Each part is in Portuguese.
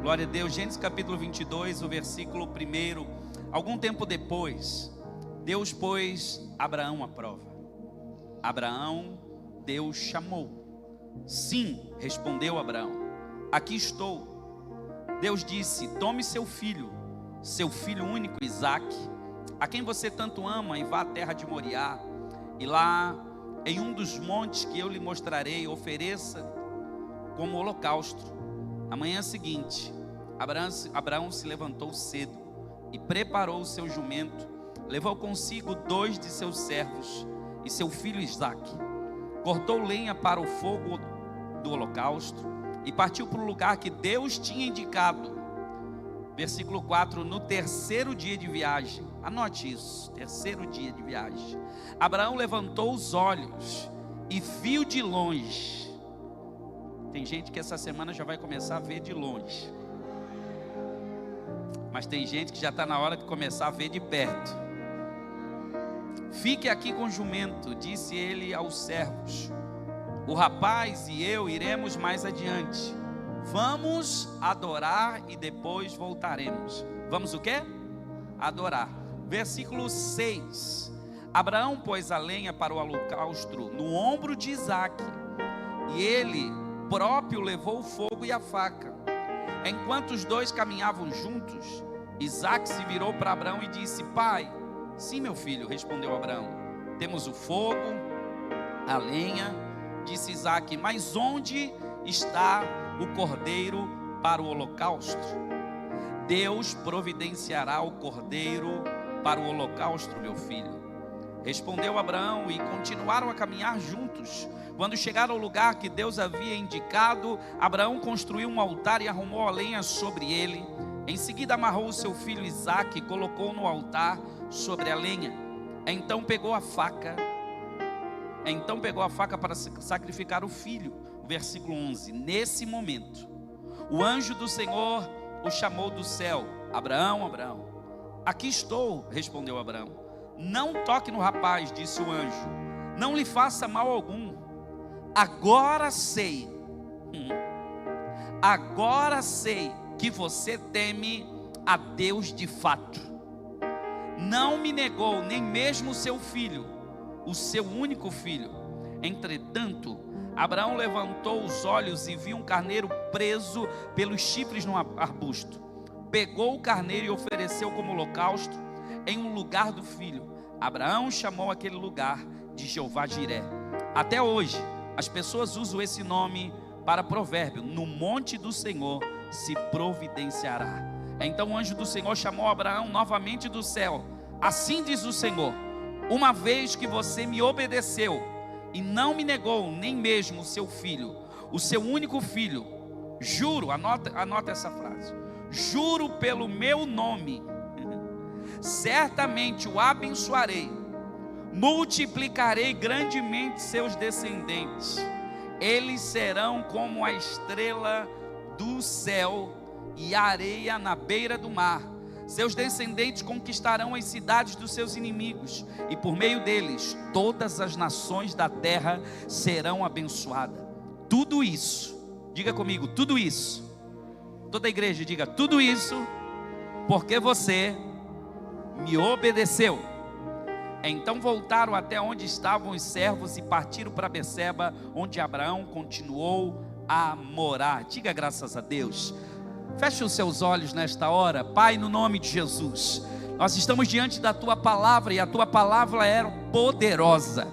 Glória a Deus. Gênesis capítulo 22, o versículo 1. Algum tempo depois, Deus pôs Abraão à prova. Abraão, Deus chamou. Sim, respondeu Abraão, aqui estou. Deus disse, tome seu filho único Isaque, a quem você tanto ama, e vá à terra de Moriá, e lá em um dos montes que eu lhe mostrarei, ofereça como holocausto. Na manhã seguinte, Abraão se levantou cedo e preparou o seu jumento, levou consigo 2 de seus servos e seu filho Isaque, cortou lenha para o fogo do holocausto e partiu para o lugar que Deus tinha indicado. Versículo 4, no 3º dia de viagem, anote isso, 3º dia de viagem, Abraão levantou os olhos e viu de longe. Tem gente que essa semana já vai começar a ver de longe, mas tem gente que já está na hora de começar a ver de perto. Fique aqui com o jumento, disse ele aos servos, o rapaz e eu iremos mais adiante, vamos adorar e depois voltaremos. Vamos o quê? Adorar. Versículo 6, Abraão pôs a lenha para o holocausto no ombro de Isaque, e ele próprio levou o fogo e a faca. Enquanto os dois caminhavam juntos, Isaque se virou para Abraão e disse, pai. Sim, meu filho, respondeu Abraão, temos o fogo, a lenha. Disse Isaque, mas onde está o cordeiro para o holocausto? Deus providenciará o cordeiro para o holocausto, meu filho. Respondeu Abraão, e continuaram a caminhar juntos. Quando chegaram ao lugar que Deus havia indicado, Abraão construiu um altar e arrumou a lenha sobre ele. Em seguida amarrou o seu filho Isaque e colocou no altar sobre a lenha. Então pegou a faca para sacrificar o filho. Versículo 11, nesse momento o anjo do Senhor o chamou do céu, Abraão, Abraão. Aqui estou, respondeu Abraão. Não toque no rapaz, disse o anjo, não lhe faça mal algum. Agora sei que você teme a Deus de fato. Não me negou nem mesmo o seu filho, o seu único filho. Entretanto, Abraão levantou os olhos e viu um carneiro preso pelos chifres num arbusto. Pegou o carneiro e ofereceu como holocausto em um lugar do filho. Abraão chamou aquele lugar de Jeová Jiré. Até hoje as pessoas usam esse nome para provérbio, no monte do Senhor se providenciará. Então o anjo do Senhor chamou Abraão novamente do céu. Assim diz o Senhor, uma vez que você me obedeceu e não me negou nem mesmo o seu filho, o seu único filho, juro, anota essa frase, juro pelo meu nome, certamente o abençoarei, multiplicarei grandemente seus descendentes, eles serão como a estrela do céu e a areia na beira do mar. Seus descendentes conquistarão as cidades dos seus inimigos, e por meio deles todas as nações da terra serão abençoadas. Tudo isso, diga comigo, tudo isso, toda a igreja diga, tudo isso porque você me obedeceu. Então voltaram até onde estavam os servos e partiram para Beceba, onde Abraão continuou a morar. Diga graças a Deus. Feche os seus olhos nesta hora. Pai, no nome de Jesus, nós estamos diante da Tua palavra, e a Tua palavra é poderosa,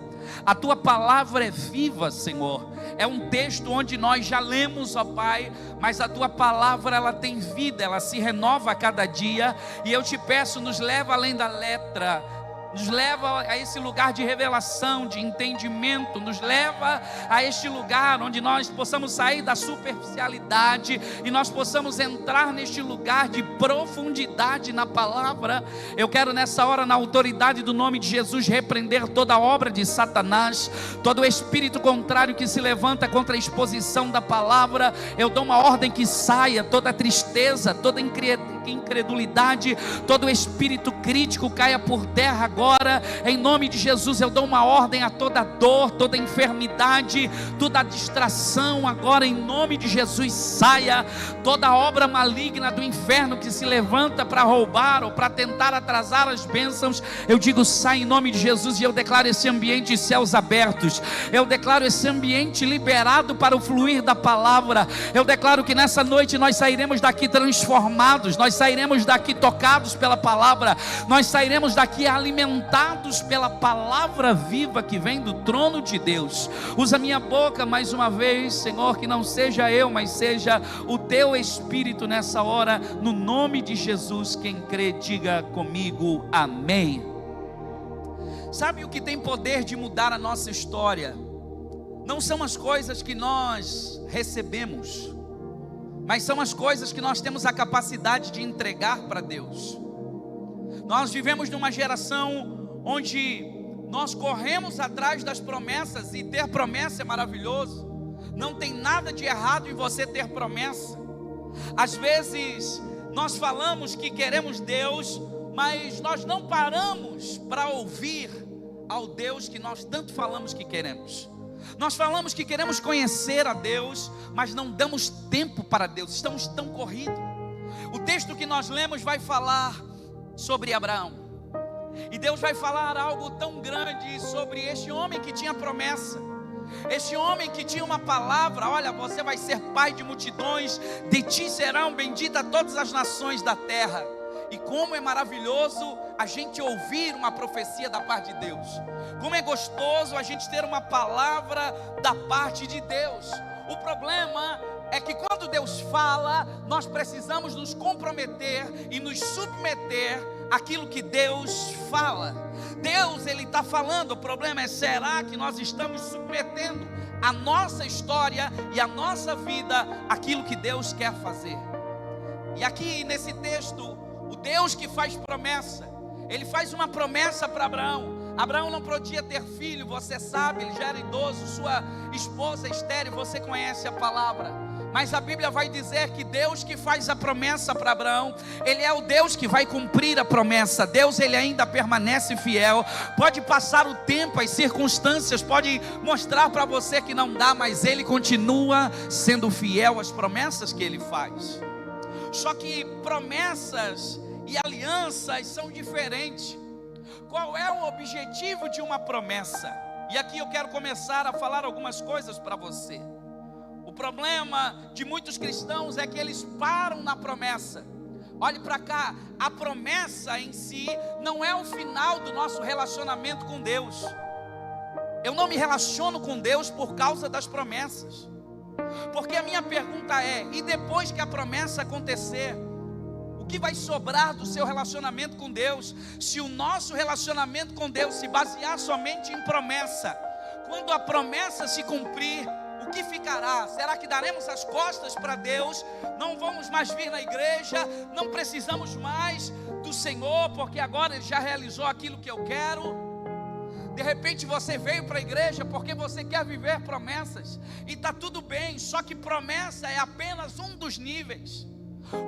a Tua palavra é viva, Senhor. É um texto onde nós já lemos, ó Pai, mas a Tua palavra, ela tem vida, ela se renova a cada dia. E eu te peço, nos leva além da letra, nos leva a esse lugar de revelação, de entendimento, nos leva a este lugar onde nós possamos sair da superficialidade e nós possamos entrar neste lugar de profundidade na palavra. Eu quero nessa hora, na autoridade do nome de Jesus, repreender toda a obra de Satanás, todo o espírito contrário que se levanta contra a exposição da palavra. Eu dou uma ordem que saia toda tristeza, toda incredulidade, incredulidade, todo espírito crítico caia por terra agora, em nome de Jesus. Eu dou uma ordem a toda dor, toda enfermidade, toda distração agora, em nome de Jesus, saia. Toda obra maligna do inferno que se levanta para roubar ou para tentar atrasar as bênçãos, eu digo, sai em nome de Jesus. E eu declaro esse ambiente de céus abertos, eu declaro esse ambiente liberado para o fluir da palavra. Eu declaro que nessa noite nós sairemos daqui transformados, nós sairemos daqui tocados pela palavra, nós sairemos daqui alimentados pela palavra viva que vem do trono de Deus. Usa minha boca mais uma vez, Senhor, que não seja eu, mas seja o teu Espírito nessa hora, no nome de Jesus. Quem crê, diga comigo, amém. Sabe o que tem poder de mudar a nossa história? Não são as coisas que nós recebemos, mas são as coisas que nós temos a capacidade de entregar para Deus. Nós vivemos numa geração onde nós corremos atrás das promessas, e ter promessa é maravilhoso. Não tem nada de errado em você ter promessa. Às vezes nós falamos que queremos Deus, mas nós não paramos para ouvir ao Deus que nós tanto falamos que queremos. Nós falamos que queremos conhecer a Deus, mas não damos tempo para Deus, estamos tão corridos. O texto que nós lemos vai falar sobre Abraão, e Deus vai falar algo tão grande sobre este homem que tinha promessa, este homem que tinha uma palavra: olha, você vai ser pai de multidões, de ti serão benditas todas as nações da terra. E como é maravilhoso a gente ouvir uma profecia da parte de Deus. Como é gostoso a gente ter uma palavra da parte de Deus. O problema é que quando Deus fala, nós precisamos nos comprometer e nos submeter àquilo que Deus fala. Deus, Ele está falando, o problema é, será que nós estamos submetendo a nossa história e a nossa vida àquilo que Deus quer fazer? E aqui nesse texto, o Deus que faz promessa, Ele faz uma promessa para Abraão. Abraão não podia ter filho, você sabe, ele já era idoso, sua esposa estéril, você conhece a palavra. Mas a Bíblia vai dizer que Deus que faz a promessa para Abraão, Ele é o Deus que vai cumprir a promessa. Deus, Ele ainda permanece fiel. Pode passar o tempo, as circunstâncias podem mostrar para você que não dá, mas Ele continua sendo fiel às promessas que Ele faz. Só que promessas e alianças são diferentes. Qual é o objetivo de uma promessa? E aqui eu quero começar a falar algumas coisas para você. O problema de muitos cristãos é que eles param na promessa. Olhe para cá, a promessa em si não é o final do nosso relacionamento com Deus. Eu não me relaciono com Deus por causa das promessas. Porque a minha pergunta é: e depois que a promessa acontecer, o que vai sobrar do seu relacionamento com Deus? Se o nosso relacionamento com Deus se basear somente em promessa, quando a promessa se cumprir, o que ficará? Será que daremos as costas para Deus? Não vamos mais vir na igreja? Não precisamos mais do Senhor, porque agora Ele já realizou aquilo que eu quero? De repente você veio para a igreja porque você quer viver promessas, e está tudo bem, só que promessa é apenas um dos níveis.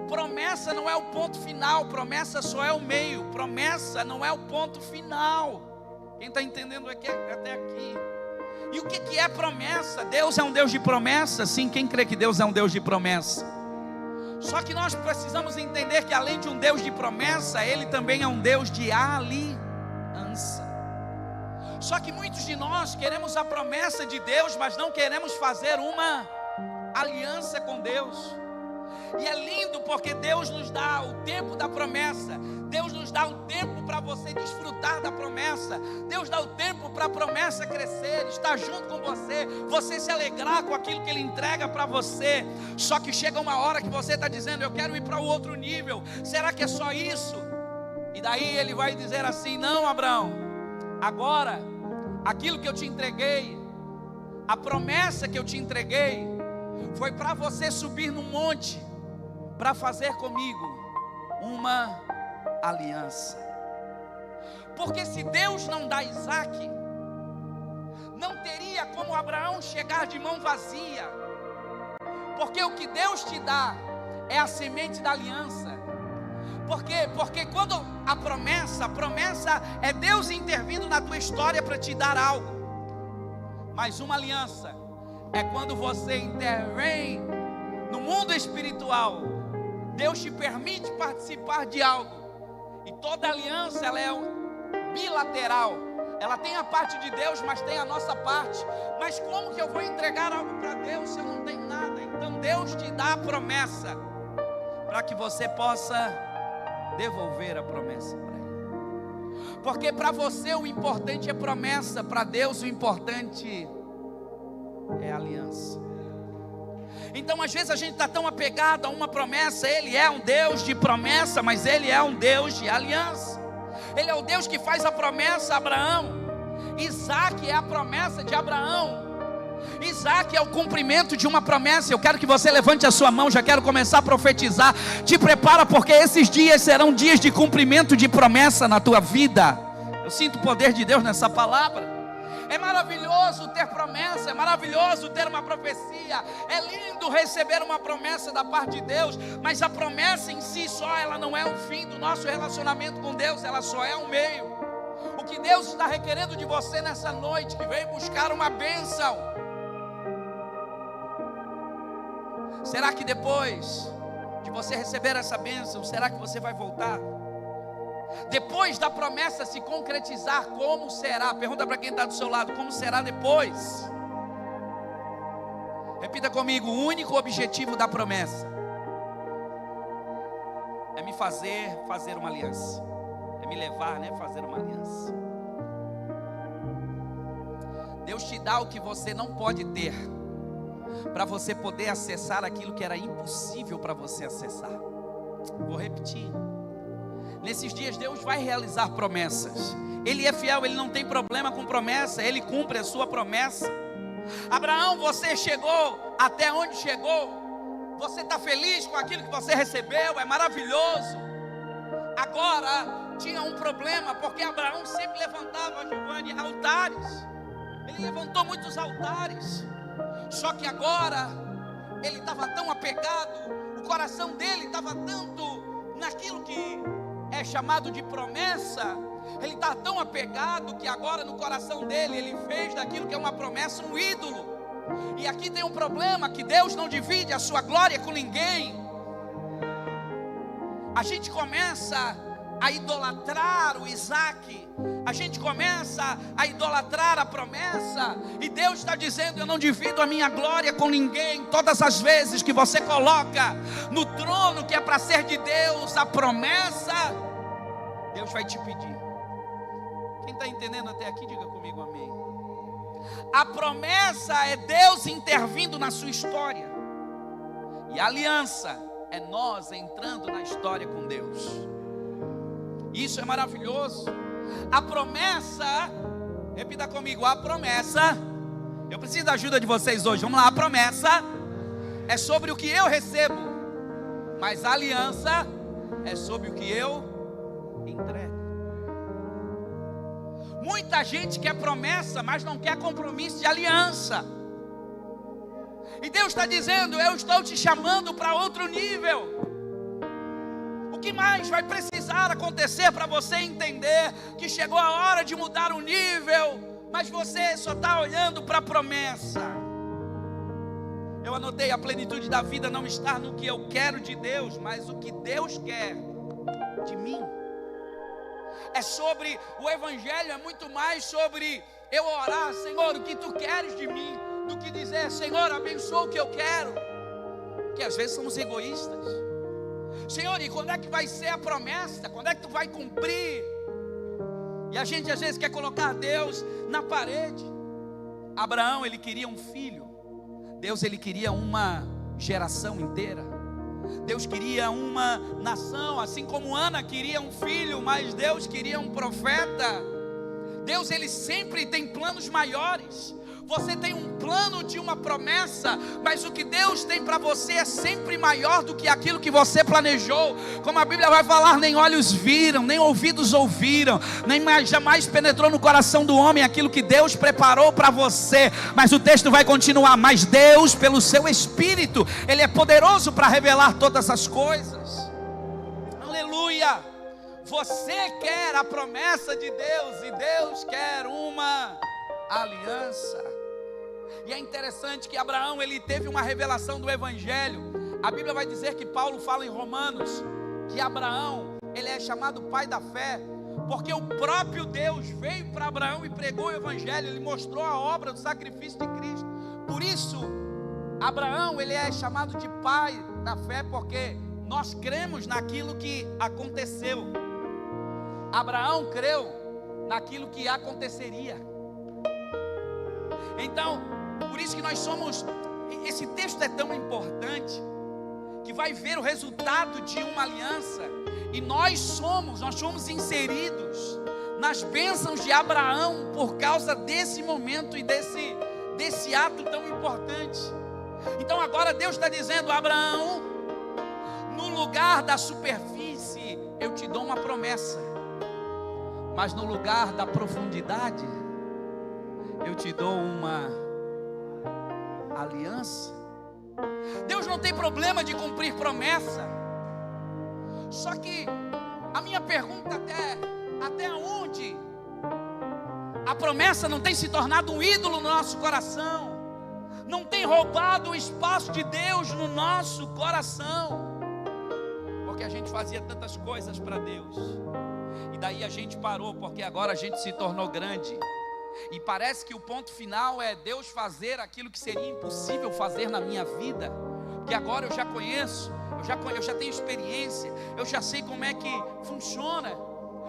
Promessa não é o ponto final, promessa só é o meio, promessa não é o ponto final. Quem está entendendo aqui, até aqui? E o que é promessa? Deus é um Deus de promessa? Sim, quem crê que Deus é um Deus de promessa? Só que nós precisamos entender que além de um Deus de promessa, Ele também é um Deus de aliança. Só que muitos de nós queremos a promessa de Deus, mas não queremos fazer uma aliança com Deus. E é lindo porque Deus nos dá o tempo da promessa. Deus nos dá o tempo para você desfrutar da promessa. Deus dá o tempo para a promessa crescer, estar junto com você, você se alegrar com aquilo que Ele entrega para você. Só que chega uma hora que você está dizendo: eu quero ir para o outro nível. Será que é só isso? E daí Ele vai dizer assim: não, Abraão, agora aquilo que eu te entreguei, a promessa que eu te entreguei, foi para você subir no monte para fazer comigo uma aliança. Porque se Deus não dá Isaac, não teria como Abraão chegar de mão vazia. Porque o que Deus te dá é a semente da aliança. Por quê? Porque quando a promessa é Deus intervindo na tua história para te dar algo. Mas uma aliança é quando você intervém no mundo espiritual. Deus te permite participar de algo. E toda aliança, ela é bilateral. Ela tem a parte de Deus, mas tem a nossa parte. Mas como que eu vou entregar algo para Deus se eu não tenho nada? Então Deus te dá a promessa para que você possa devolver a promessa para Ele. Porque para você o importante é promessa, para Deus o importante é aliança. Então às vezes a gente está tão apegado a uma promessa. Ele é um Deus de promessa, mas Ele é um Deus de aliança. Ele é o Deus que faz a promessa a Abraão. Isaac é a promessa de Abraão. Isaac é o cumprimento de uma promessa. Eu quero que você levante a sua mão, já quero começar a profetizar. Te prepara, porque esses dias serão dias de cumprimento de promessa na tua vida. Eu sinto o poder de Deus nessa palavra. É maravilhoso ter promessa, é maravilhoso ter uma profecia, é lindo receber uma promessa da parte de Deus, mas a promessa em si só, ela não é o fim do nosso relacionamento com Deus, ela só é um meio. O que Deus está requerendo de você nessa noite, que veio buscar uma bênção, será que depois de você receber essa bênção, será que você vai voltar? Depois da promessa se concretizar, como será? Pergunta para quem está do seu lado, como será depois? Repita comigo, o único objetivo da promessa é me fazer uma aliança. É me levar, fazer uma aliança. Deus te dá o que você não pode ter, para você poder acessar aquilo que era impossível para você acessar. Vou repetir. Nesses dias Deus vai realizar promessas. Ele é fiel, Ele não tem problema com promessa. Ele cumpre a sua promessa. Abraão, você chegou até onde chegou. Você está feliz com aquilo que você recebeu, é maravilhoso. Agora tinha um problema, porque Abraão sempre levantava, Giovanni, altares. Ele levantou muitos altares. Só que agora ele estava tão apegado, o coração dele estava tanto naquilo que é chamado de promessa. Ele está tão apegado que agora no coração dele, ele fez daquilo que é uma promessa um ídolo. E aqui tem um problema, que Deus não divide a sua glória com ninguém. A gente começa a idolatrar o Isaac, a gente começa a idolatrar a promessa, e Deus está dizendo: eu não divido a minha glória com ninguém. Todas as vezes que você coloca no trono que é para ser de Deus a promessa, Deus vai te pedir. Quem está entendendo até aqui, diga comigo amém. A promessa é Deus intervindo na sua história, e a aliança é nós entrando na história com Deus. Isso é maravilhoso. A promessa, repita comigo, a promessa, eu preciso da ajuda de vocês hoje, vamos lá. A promessa é sobre o que eu recebo, mas a aliança é sobre o que eu entrego. Muita gente quer promessa, mas não quer compromisso de aliança. E Deus está dizendo: eu estou te chamando para outro nível. O que mais vai precisar acontecer para você entender que chegou a hora de mudar o nível, mas você só está olhando para a promessa? Eu anotei: a plenitude da vida não está no que eu quero de Deus, mas o que Deus quer de mim. É sobre, o evangelho é muito mais sobre eu orar: Senhor, o que tu queres de mim, do que dizer: Senhor, abençoa o que eu quero. Porque às vezes somos egoístas. Senhor, e quando é que vai ser a promessa? Quando é que tu vai cumprir? E a gente às vezes quer colocar Deus na parede. Abraão, ele queria um filho. Deus, ele queria uma geração inteira. Deus queria uma nação, assim como Ana queria um filho, mas Deus queria um profeta. Deus, ele sempre tem planos maiores. Você tem um plano de uma promessa, mas o que Deus tem para você é sempre maior do que aquilo que você planejou. Como a Bíblia vai falar: nem olhos viram, nem ouvidos ouviram, nem jamais penetrou no coração do homem aquilo que Deus preparou para você. Mas o texto vai continuar: mas Deus, pelo seu Espírito, Ele é poderoso para revelar todas as coisas. Aleluia. Aleluia! Você quer a promessa de Deus e Deus quer uma aliança. E é interessante que Abraão, ele teve uma revelação do Evangelho. A Bíblia vai dizer que Paulo fala em Romanos que Abraão, ele é chamado pai da fé, porque o próprio Deus veio para Abraão e pregou o Evangelho. Ele mostrou a obra do sacrifício de Cristo. Por isso, Abraão, ele é chamado de pai da fé, porque nós cremos naquilo que aconteceu. Abraão creu naquilo que aconteceria. Então, por isso que nós somos, esse texto é tão importante, que vai ver o resultado de uma aliança, e nós somos inseridos nas bênçãos de Abraão, por causa desse momento e desse ato tão importante. Então agora Deus está dizendo: Abraão, no lugar da superfície eu te dou uma promessa, mas no lugar da profundidade eu te dou uma aliança. Deus não tem problema de cumprir promessa. Só que a minha pergunta até onde a promessa não tem se tornado um ídolo no nosso coração, não tem roubado o espaço de Deus no nosso coração, porque a gente fazia tantas coisas para Deus, e daí a gente parou, porque agora a gente se tornou grande, e parece que o ponto final é Deus fazer aquilo que seria impossível fazer na minha vida, que agora eu já conheço, eu já tenho experiência, eu já sei como é que funciona.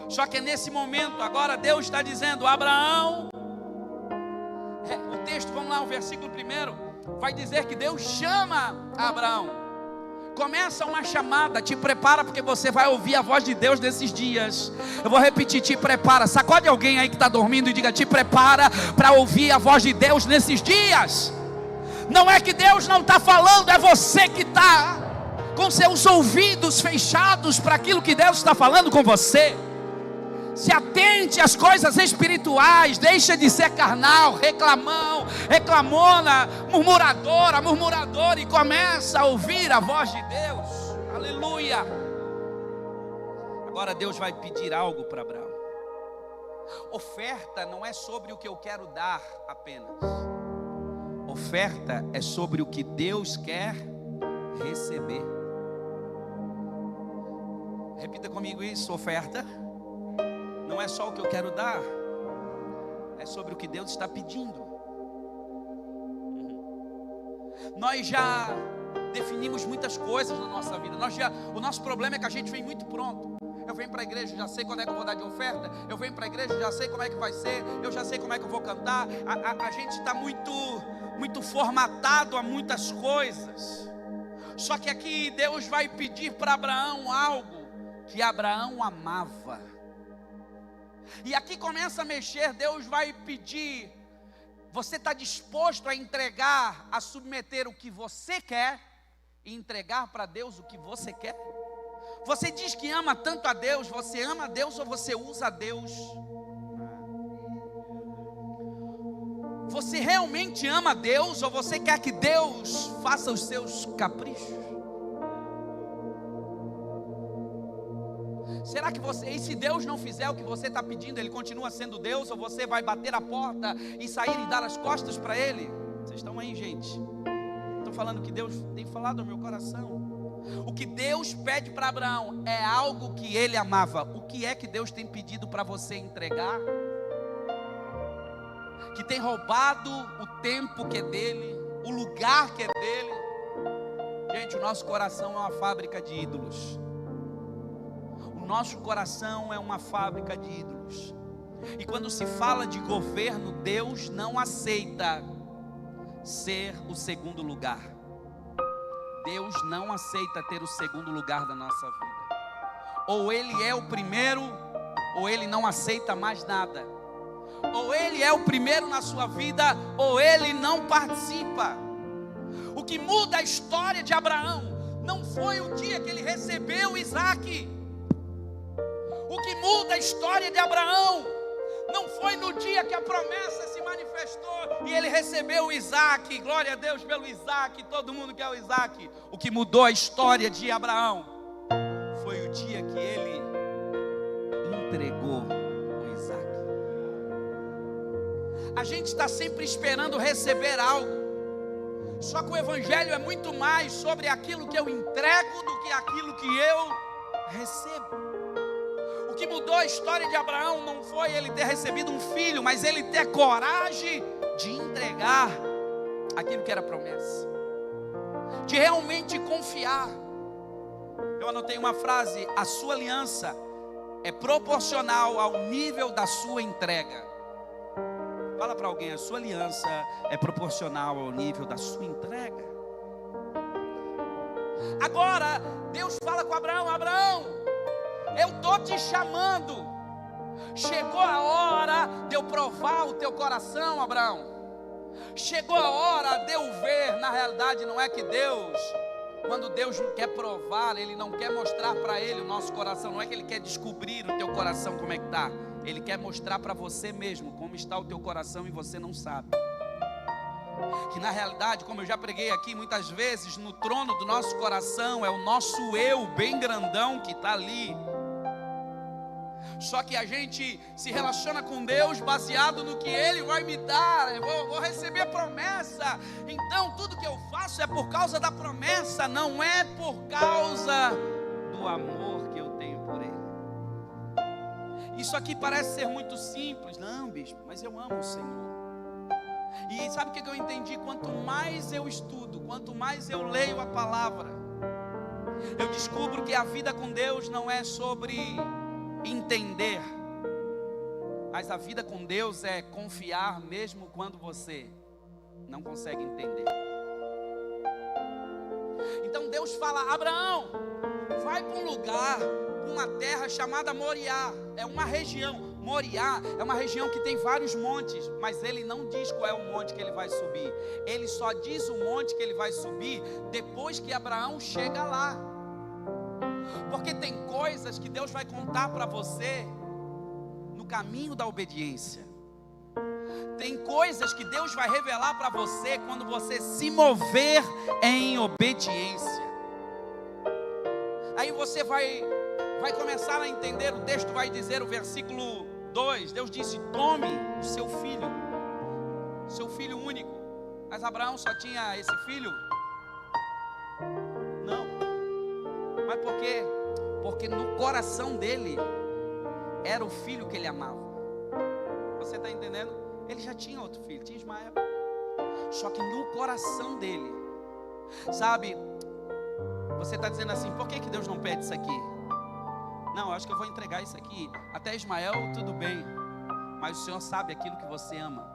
Só que é nesse momento, agora Deus está dizendo: Abraão, o texto, vamos lá, o versículo 1, vai dizer que Deus chama Abraão, começa uma chamada, te prepara, porque você vai ouvir a voz de Deus nesses dias. Eu vou repetir: te prepara. Sacode alguém aí que está dormindo e diga: te prepara para ouvir a voz de Deus nesses dias. Não é que Deus não está falando, é você que está com seus ouvidos fechados para aquilo que Deus está falando com você. Se atente às coisas espirituais, deixa de ser carnal, reclamona, murmurador, e começa a ouvir a voz de Deus. Aleluia. Agora Deus vai pedir algo para Abraão. Oferta não é sobre o que eu quero dar apenas. Oferta é sobre o que Deus quer receber. Repita comigo isso: oferta não é só o que eu quero dar, é sobre o que Deus está pedindo. Nós já definimos muitas coisas na nossa vida. O nosso problema é que a gente vem muito pronto. Eu venho para a igreja, já sei quando é que eu vou dar de oferta. Eu venho para a igreja, já sei como é que vai ser. Eu já sei como é que eu vou cantar. A gente está muito formatado a muitas coisas. Só que aqui Deus vai pedir para Abraão algo que Abraão amava. E aqui começa a mexer. Deus vai pedir: você está disposto a entregar, a submeter o que você quer e entregar para Deus o que você quer? Você diz que ama tanto a Deus, você ama a Deus ou você usa a Deus? Você realmente ama a Deus ou você quer que Deus faça os seus caprichos? Será que e se Deus não fizer o que você está pedindo, Ele continua sendo Deus, ou você vai bater a porta e sair e dar as costas para Ele? Vocês estão aí, gente? Estou falando que Deus tem falado ao meu coração. O que Deus pede para Abraão é algo que ele amava. O que é que Deus tem pedido para você entregar? Que tem roubado o tempo que é dele, o lugar que é dele. Gente, o nosso coração é uma fábrica de ídolos. O nosso coração é uma fábrica de ídolos. E quando se fala de governo, Deus não aceita ser o segundo lugar. Deus não aceita ter o segundo lugar da nossa vida. Ou Ele é o primeiro, ou Ele não aceita mais nada. Ou Ele é o primeiro na sua vida, ou Ele não participa. O que muda a história de Abraão não foi o dia que ele recebeu Isaac. O que muda a história de Abraão não foi no dia que a promessa se manifestou e ele recebeu o Isaac. Glória a Deus pelo Isaac, todo mundo quer o Isaac. O que mudou a história de Abraão foi o dia que ele entregou o Isaac. A gente está sempre esperando receber algo. Só que o evangelho é muito mais sobre aquilo que eu entrego do que aquilo que eu recebo. O que mudou a história de Abraão não foi ele ter recebido um filho, mas ele ter coragem de entregar aquilo que era promessa, de realmente confiar. Eu anotei uma frase: a sua aliança é proporcional ao nível da sua entrega. Fala para alguém: a sua aliança é proporcional ao nível da sua entrega. Agora, Deus fala com Abraão: Abraão, eu estou te chamando. Chegou a hora de eu provar o teu coração, Abraão. Chegou a hora de eu ver. Na realidade, não é que Deus, quando Deus quer provar, Ele não quer mostrar para Ele o nosso coração. Não é que Ele quer descobrir o teu coração como é que está. Ele quer mostrar para você mesmo como está o teu coração e você não sabe. Que na realidade, como eu já preguei aqui muitas vezes, no trono do nosso coração é o nosso eu bem grandão que está ali. Só que a gente se relaciona com Deus baseado no que Ele vai me dar. Eu vou receber promessa. Então tudo que eu faço é por causa da promessa, não é por causa do amor que eu tenho por Ele. Isso aqui parece ser muito simples. Não, bispo, mas eu amo o Senhor. E sabe o que eu entendi? Quanto mais eu estudo, quanto mais eu leio a palavra, eu descubro que a vida com Deus não é sobre entender, mas a vida com Deus é confiar mesmo quando você não consegue entender. Então Deus fala: Abraão, vai para um lugar, uma terra chamada Moriá. É uma região. Moriá é uma região que tem vários montes, mas ele não diz qual é o monte que ele vai subir. Ele só diz o monte que ele vai subir depois que Abraão chega lá. Porque tem coisas que Deus vai contar para você no caminho da obediência. Tem coisas que Deus vai revelar para você quando você se mover em obediência. Aí você vai começar a entender. O texto vai dizer, o versículo 2, Deus disse: tome o seu filho único. Mas Abraão só tinha esse filho? Não. Mas por quê? Porque no coração dele era o filho que ele amava. Você está entendendo? Ele já tinha outro filho, tinha Ismael. Só que no coração dele, sabe, você está dizendo assim: por que Deus não pede isso aqui? Não, eu acho que eu vou entregar isso aqui. Até Ismael, tudo bem, mas o Senhor sabe aquilo que você ama.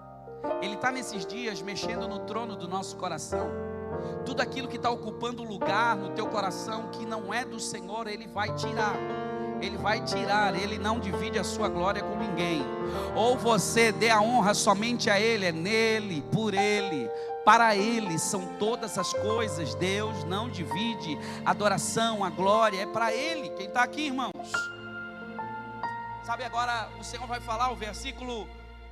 Ele está nesses dias mexendo no trono do nosso coração. Tudo aquilo que está ocupando lugar no teu coração que não é do Senhor, Ele vai tirar. Ele vai tirar. Ele não divide a sua glória com ninguém. Ou você dê a honra somente a Ele. É nele, por Ele, para Ele são todas as coisas. Deus não divide a adoração, a glória, é para Ele. Quem está aqui, irmãos? Sabe, agora o Senhor vai falar, o versículo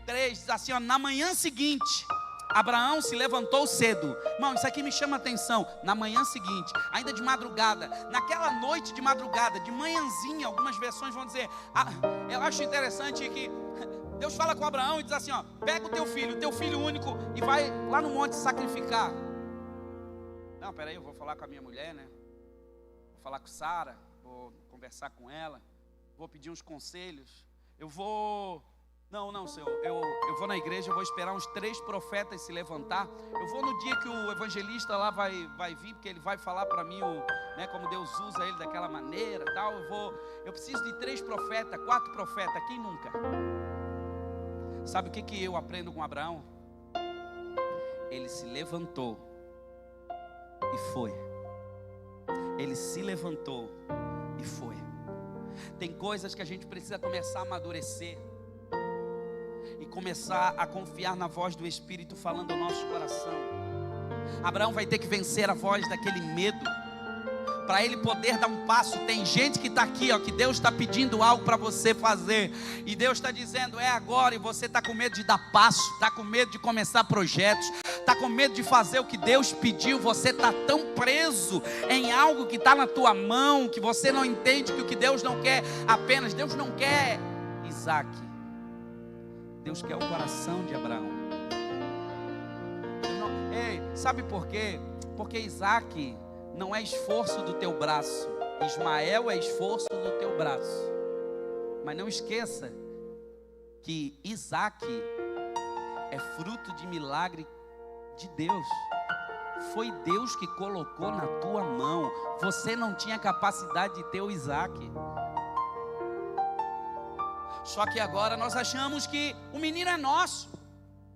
3 diz assim, ó: na manhã seguinte, Abraão se levantou cedo. Irmão, isso aqui me chama a atenção. Na manhã seguinte, ainda de madrugada, naquela noite de madrugada, de manhãzinha, algumas versões vão dizer, eu acho interessante que Deus fala com Abraão e diz assim, ó: pega o teu filho único, e vai lá no monte sacrificar. Não, peraí, eu vou falar com a minha mulher, né? Vou falar com Sara, vou conversar com ela, vou pedir uns conselhos. Não, Senhor, eu vou na igreja, eu vou esperar uns 3 profetas se levantar. Eu vou no dia que o evangelista lá vai vir, porque ele vai falar para mim né, como Deus usa ele daquela maneira, tal. Eu preciso de 3 profetas, 4 profetas, quem nunca? Sabe o que eu aprendo com Abraão? Ele se levantou e foi. Ele se levantou e foi. Tem coisas que a gente precisa começar a amadurecer e começar a confiar na voz do Espírito falando ao nosso coração. Abraão vai ter que vencer a voz daquele medo. para ele poder dar um passo. Tem gente que está aqui, ó, que Deus está pedindo algo para você fazer, e Deus está dizendo, é agora, e você está com medo de dar passo, está com medo de começar projetos, está com medo de fazer o que Deus pediu. Você está tão preso em algo que está na tua mão, que você não entende que o que Deus não quer apenas, Deus não quer Isaac, Deus quer o coração de Abraão. Ei, sabe por quê? Porque Isaac não é esforço do teu braço, Ismael é esforço do teu braço. Mas não esqueça que Isaac é fruto de milagre de Deus. Foi Deus que colocou na tua mão. Você não tinha capacidade de ter o Isaac. Só que agora nós achamos que o menino é nosso.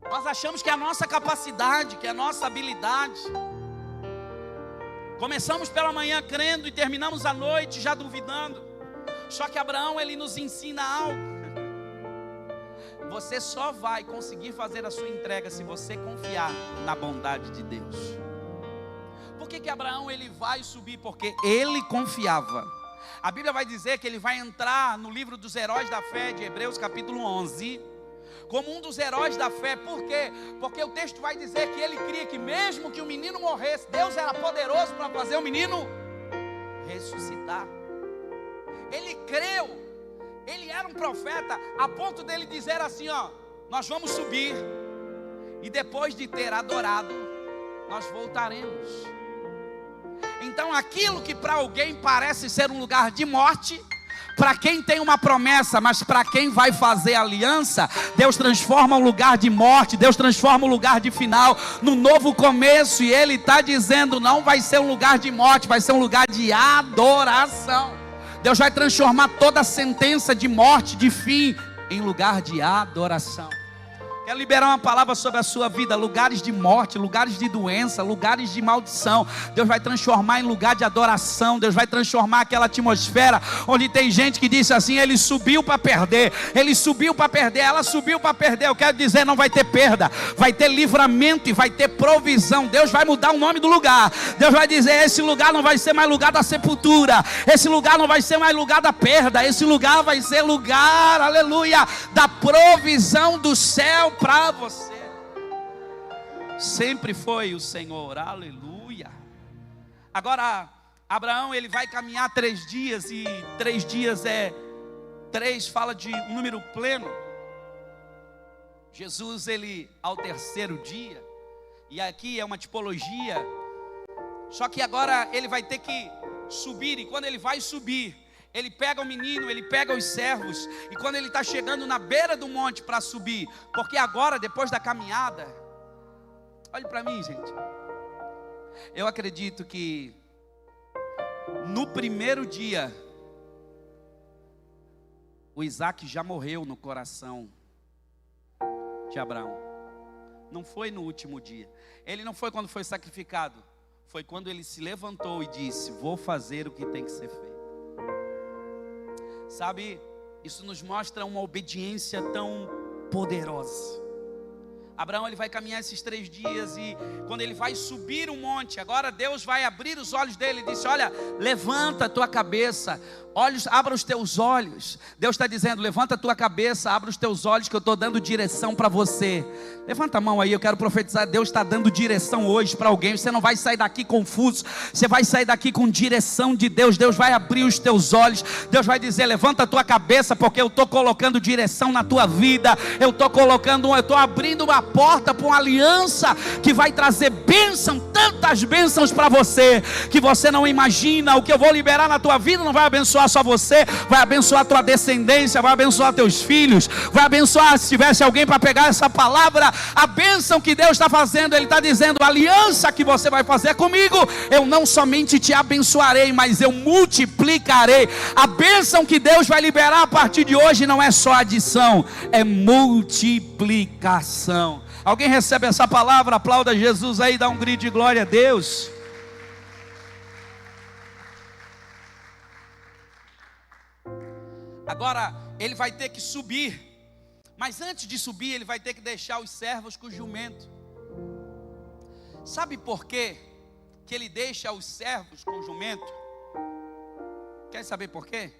Nós achamos que é a nossa capacidade, que é a nossa habilidade. Começamos pela manhã crendo e terminamos a noite já duvidando. Só que Abraão, ele nos ensina algo. Você só vai conseguir fazer a sua entrega se você confiar na bondade de Deus. Por que Abraão ele vai subir? Porque ele confiava. A Bíblia vai dizer que ele vai entrar no livro dos heróis da fé de Hebreus capítulo 11, como um dos heróis da fé. Por quê? Porque o texto vai dizer que ele cria que mesmo que o menino morresse, Deus era poderoso para fazer o menino ressuscitar. Ele creu, ele era um profeta, a ponto dele dizer assim, ó, nós vamos subir, e depois de ter adorado, nós voltaremos. Então aquilo que para alguém parece ser um lugar de morte, para quem tem uma promessa, mas para quem vai fazer aliança, Deus transforma um lugar de morte, Deus transforma um lugar de final, no novo começo. E Ele está dizendo, não vai ser um lugar de morte, vai ser um lugar de adoração. Deus vai transformar toda a sentença de morte, de fim, em lugar de adoração. Quero liberar uma palavra sobre a sua vida. Lugares de morte, lugares de doença, lugares de maldição, Deus vai transformar em lugar de adoração. Deus vai transformar aquela atmosfera onde tem gente que disse assim, ele subiu para perder, ele subiu para perder, ela subiu para perder. Eu quero dizer, não vai ter perda, vai ter livramento e vai ter provisão. Deus vai mudar o nome do lugar. Deus vai dizer, esse lugar não vai ser mais lugar da sepultura, esse lugar não vai ser mais lugar da perda, esse lugar vai ser lugar, aleluia, da provisão do céu para você. Sempre foi o Senhor, aleluia. Agora Abraão ele vai caminhar 3 dias, e 3 dias é 3, fala de um número pleno. Jesus ele ao 3º dia, e aqui é uma tipologia. Só que agora ele vai ter que subir, e quando ele vai subir, ele pega o menino, ele pega os servos, e quando ele está chegando na beira do monte para subir, porque agora depois da caminhada, olhe para mim, gente, eu acredito que no primeiro dia, o Isaac já morreu no coração de Abraão. Não foi no último dia, ele não foi quando foi sacrificado, foi quando ele se levantou e disse, vou fazer o que tem que ser feito. Sabe, isso nos mostra uma obediência tão poderosa. Abraão ele vai caminhar esses 3 dias, e quando ele vai subir o monte, agora Deus vai abrir os olhos dele. Ele disse, olha, levanta a tua cabeça, abra os teus olhos. Deus está dizendo, levanta a tua cabeça, abra os teus olhos, que eu estou dando direção para você. Levanta a mão aí, eu quero profetizar. Deus está dando direção hoje para alguém. Você não vai sair daqui confuso, você vai sair daqui com direção de Deus. Deus vai abrir os teus olhos, Deus vai dizer, levanta a tua cabeça, porque eu estou colocando direção na tua vida. Eu estou abrindo uma porta para uma aliança que vai trazer bênção, tantas bênçãos para você, que você não imagina. O que eu vou liberar na tua vida não vai abençoar só você, vai abençoar a tua descendência, vai abençoar teus filhos, vai abençoar, se tivesse alguém para pegar essa palavra, a bênção que Deus está fazendo. Ele está dizendo, a aliança que você vai fazer comigo, eu não somente te abençoarei, mas eu multiplicarei. A bênção que Deus vai liberar a partir de hoje não é só adição, é multiplicação. Alguém recebe essa palavra? Aplauda Jesus aí, dá um grito de glória a Deus. Agora ele vai ter que subir, mas antes de subir ele vai ter que deixar os servos com o jumento. Sabe por quê que ele deixa os servos com o jumento? Quer saber por quê?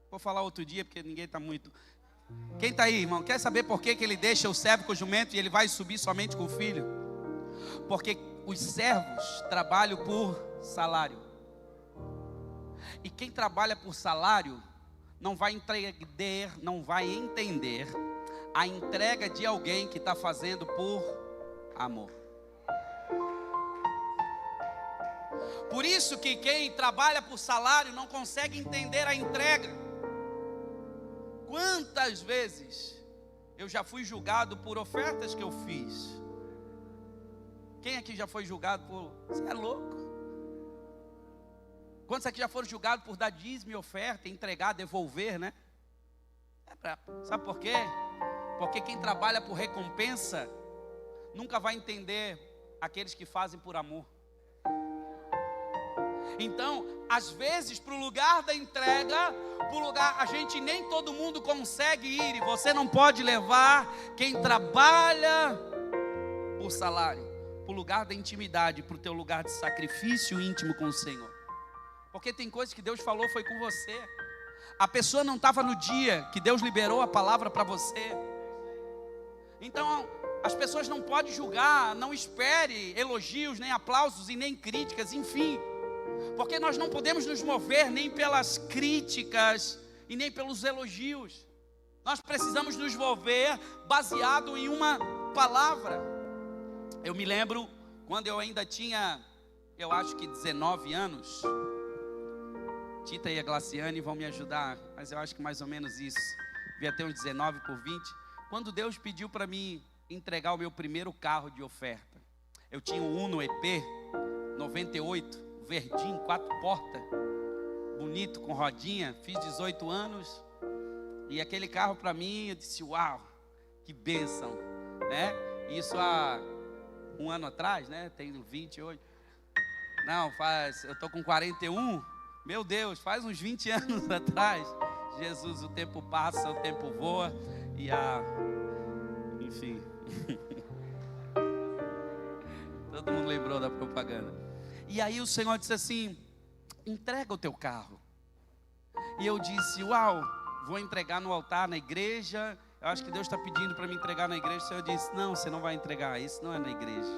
Vou falar outro dia, porque ninguém está muito... Quem está aí, irmão? Quer saber por que ele deixa o servo com o jumento e ele vai subir somente com o filho? Porque os servos trabalham por salário. E quem trabalha por salário não vai entender a entrega de alguém que está fazendo por amor. Por isso que quem trabalha por salário não consegue entender a entrega. Quantas vezes eu já fui julgado por ofertas que eu fiz? Quem aqui já foi julgado por... Você é louco? Quantos aqui já foram julgados por dar dízimo e oferta, entregar, devolver, né? Sabe por quê? Porque quem trabalha por recompensa nunca vai entender aqueles que fazem por amor. Então, às vezes, para o lugar da entrega, para o lugar, a gente nem todo mundo consegue ir, e você não pode levar quem trabalha por salário, para o lugar da intimidade, para o teu lugar de sacrifício íntimo com o Senhor. Porque tem coisas que Deus falou, foi com você. A pessoa não estava no dia que Deus liberou a palavra para você. Então, as pessoas não podem julgar, não espere elogios, nem aplausos e nem críticas, enfim. Porque nós não podemos nos mover nem pelas críticas e nem pelos elogios. Nós precisamos nos mover baseado em uma palavra. Eu me lembro quando eu ainda tinha, eu acho que 19 anos. Tita e a Glaciane vão me ajudar, mas eu acho que mais ou menos isso. Devia ter uns 19 por 20. Quando Deus pediu para mim entregar o meu primeiro carro de oferta. Eu tinha um Uno EP 98, verdinho, 4 portas, bonito, com rodinha. Fiz 18 anos. E aquele carro para mim, eu disse, uau, que bênção, né? Isso há um ano atrás, né? Tenho 20 hoje. Não, eu estou com 41. Meu Deus, faz uns 20 anos atrás. Jesus, o tempo passa, o tempo voa. Enfim. Todo mundo lembrou da propaganda. E aí o Senhor disse assim, entrega o teu carro. E eu disse, uau, vou entregar no altar, na igreja. Eu acho que Deus está pedindo para me entregar na igreja. O Senhor disse, não, você não vai entregar, isso não é na igreja.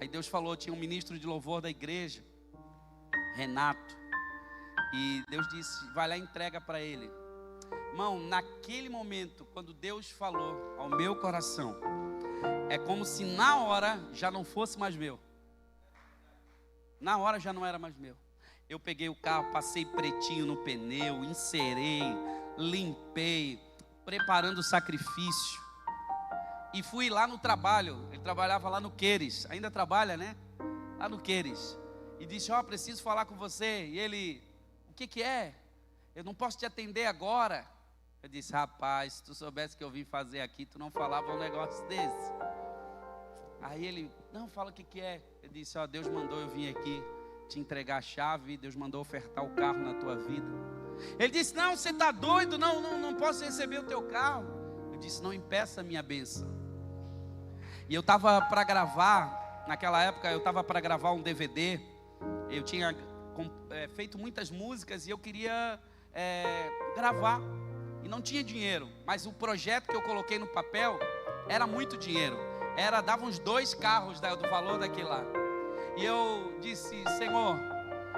Aí Deus falou, tinha um ministro de louvor da igreja, Renato. E Deus disse, vai lá e entrega para ele. Irmão, naquele momento, quando Deus falou ao meu coração, é como se na hora já não fosse mais meu. Na hora já não era mais meu. Eu peguei o carro, passei pretinho no pneu, encerei, limpei, preparando o sacrifício. E fui lá no trabalho. Ele trabalhava lá no Queires, ainda trabalha, né? Lá no Queires. E disse, preciso falar com você. E ele, o que é? Eu não posso te atender agora. Eu disse, rapaz, se tu soubesse que eu vim fazer aqui, tu não falava um negócio desse. Aí ele, não, fala o que é. Eu disse, Deus mandou eu vir aqui te entregar a chave, Deus mandou ofertar o carro na tua vida. Ele disse, não, você está doido, não posso receber o teu carro. Eu disse, não impeça a minha bênção. E eu estava para gravar, naquela época eu estava para gravar um DVD. Eu tinha feito muitas músicas e eu queria gravar. E não tinha dinheiro, mas o projeto que eu coloquei no papel era muito dinheiro. Dava uns 2 carros do valor daquele lá. E eu disse, Senhor,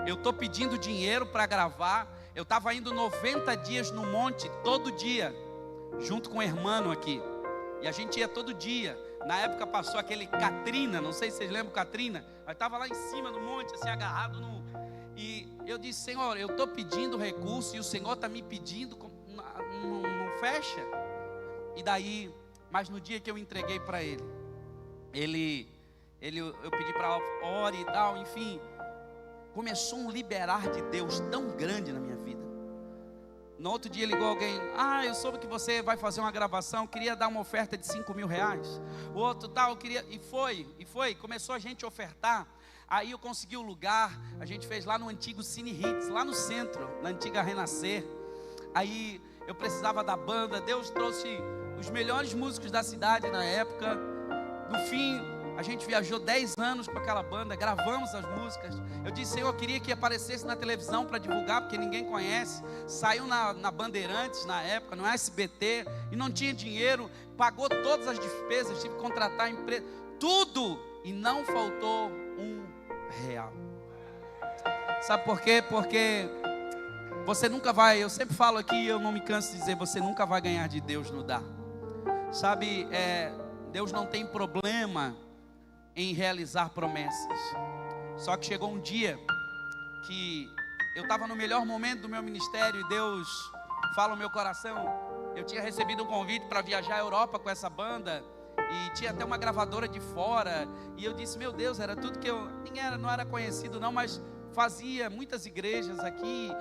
eu estou pedindo dinheiro para gravar. Eu estava indo 90 dias no monte, todo dia, junto com o irmão aqui. E a gente ia todo dia. Na época passou aquele Katrina, não sei se vocês lembram Katrina. Eu estava lá em cima no monte, assim, agarrado no... E eu disse, Senhor, eu estou pedindo recurso e o Senhor está me pedindo, não fecha. E daí, mas no dia que eu entreguei para ele, eu pedi para ore e tal, enfim, começou um liberar de Deus tão grande na minha vida. No outro dia ligou alguém, eu soube que você vai fazer uma gravação, queria dar uma oferta de 5 mil reais. O outro tal, queria, e foi, começou a gente a ofertar. Aí eu consegui o lugar, a gente fez lá no antigo Cine Hits, lá no centro, na antiga Renascer. Aí eu precisava da banda, Deus trouxe os melhores músicos da cidade na época. No fim, A gente viajou 10 anos com aquela banda, gravamos as músicas. Eu disse, Senhor, eu queria que aparecesse na televisão para divulgar, porque ninguém conhece. Saiu na Bandeirantes na época, no SBT, e não tinha dinheiro, pagou todas as despesas, tive que contratar a empresa, tudo, e não faltou R$1. Sabe por quê? Porque você nunca vai, eu sempre falo aqui, eu não me canso de dizer, você nunca vai ganhar de Deus no dar. Sabe, Deus não tem problema em realizar promessas. Só que chegou um dia que eu estava no melhor momento do meu ministério e Deus fala no meu coração. Eu tinha recebido um convite para viajar à Europa com essa banda e tinha até uma gravadora de fora, e eu disse, meu Deus, era tudo que eu não era conhecido não, mas fazia muitas igrejas aqui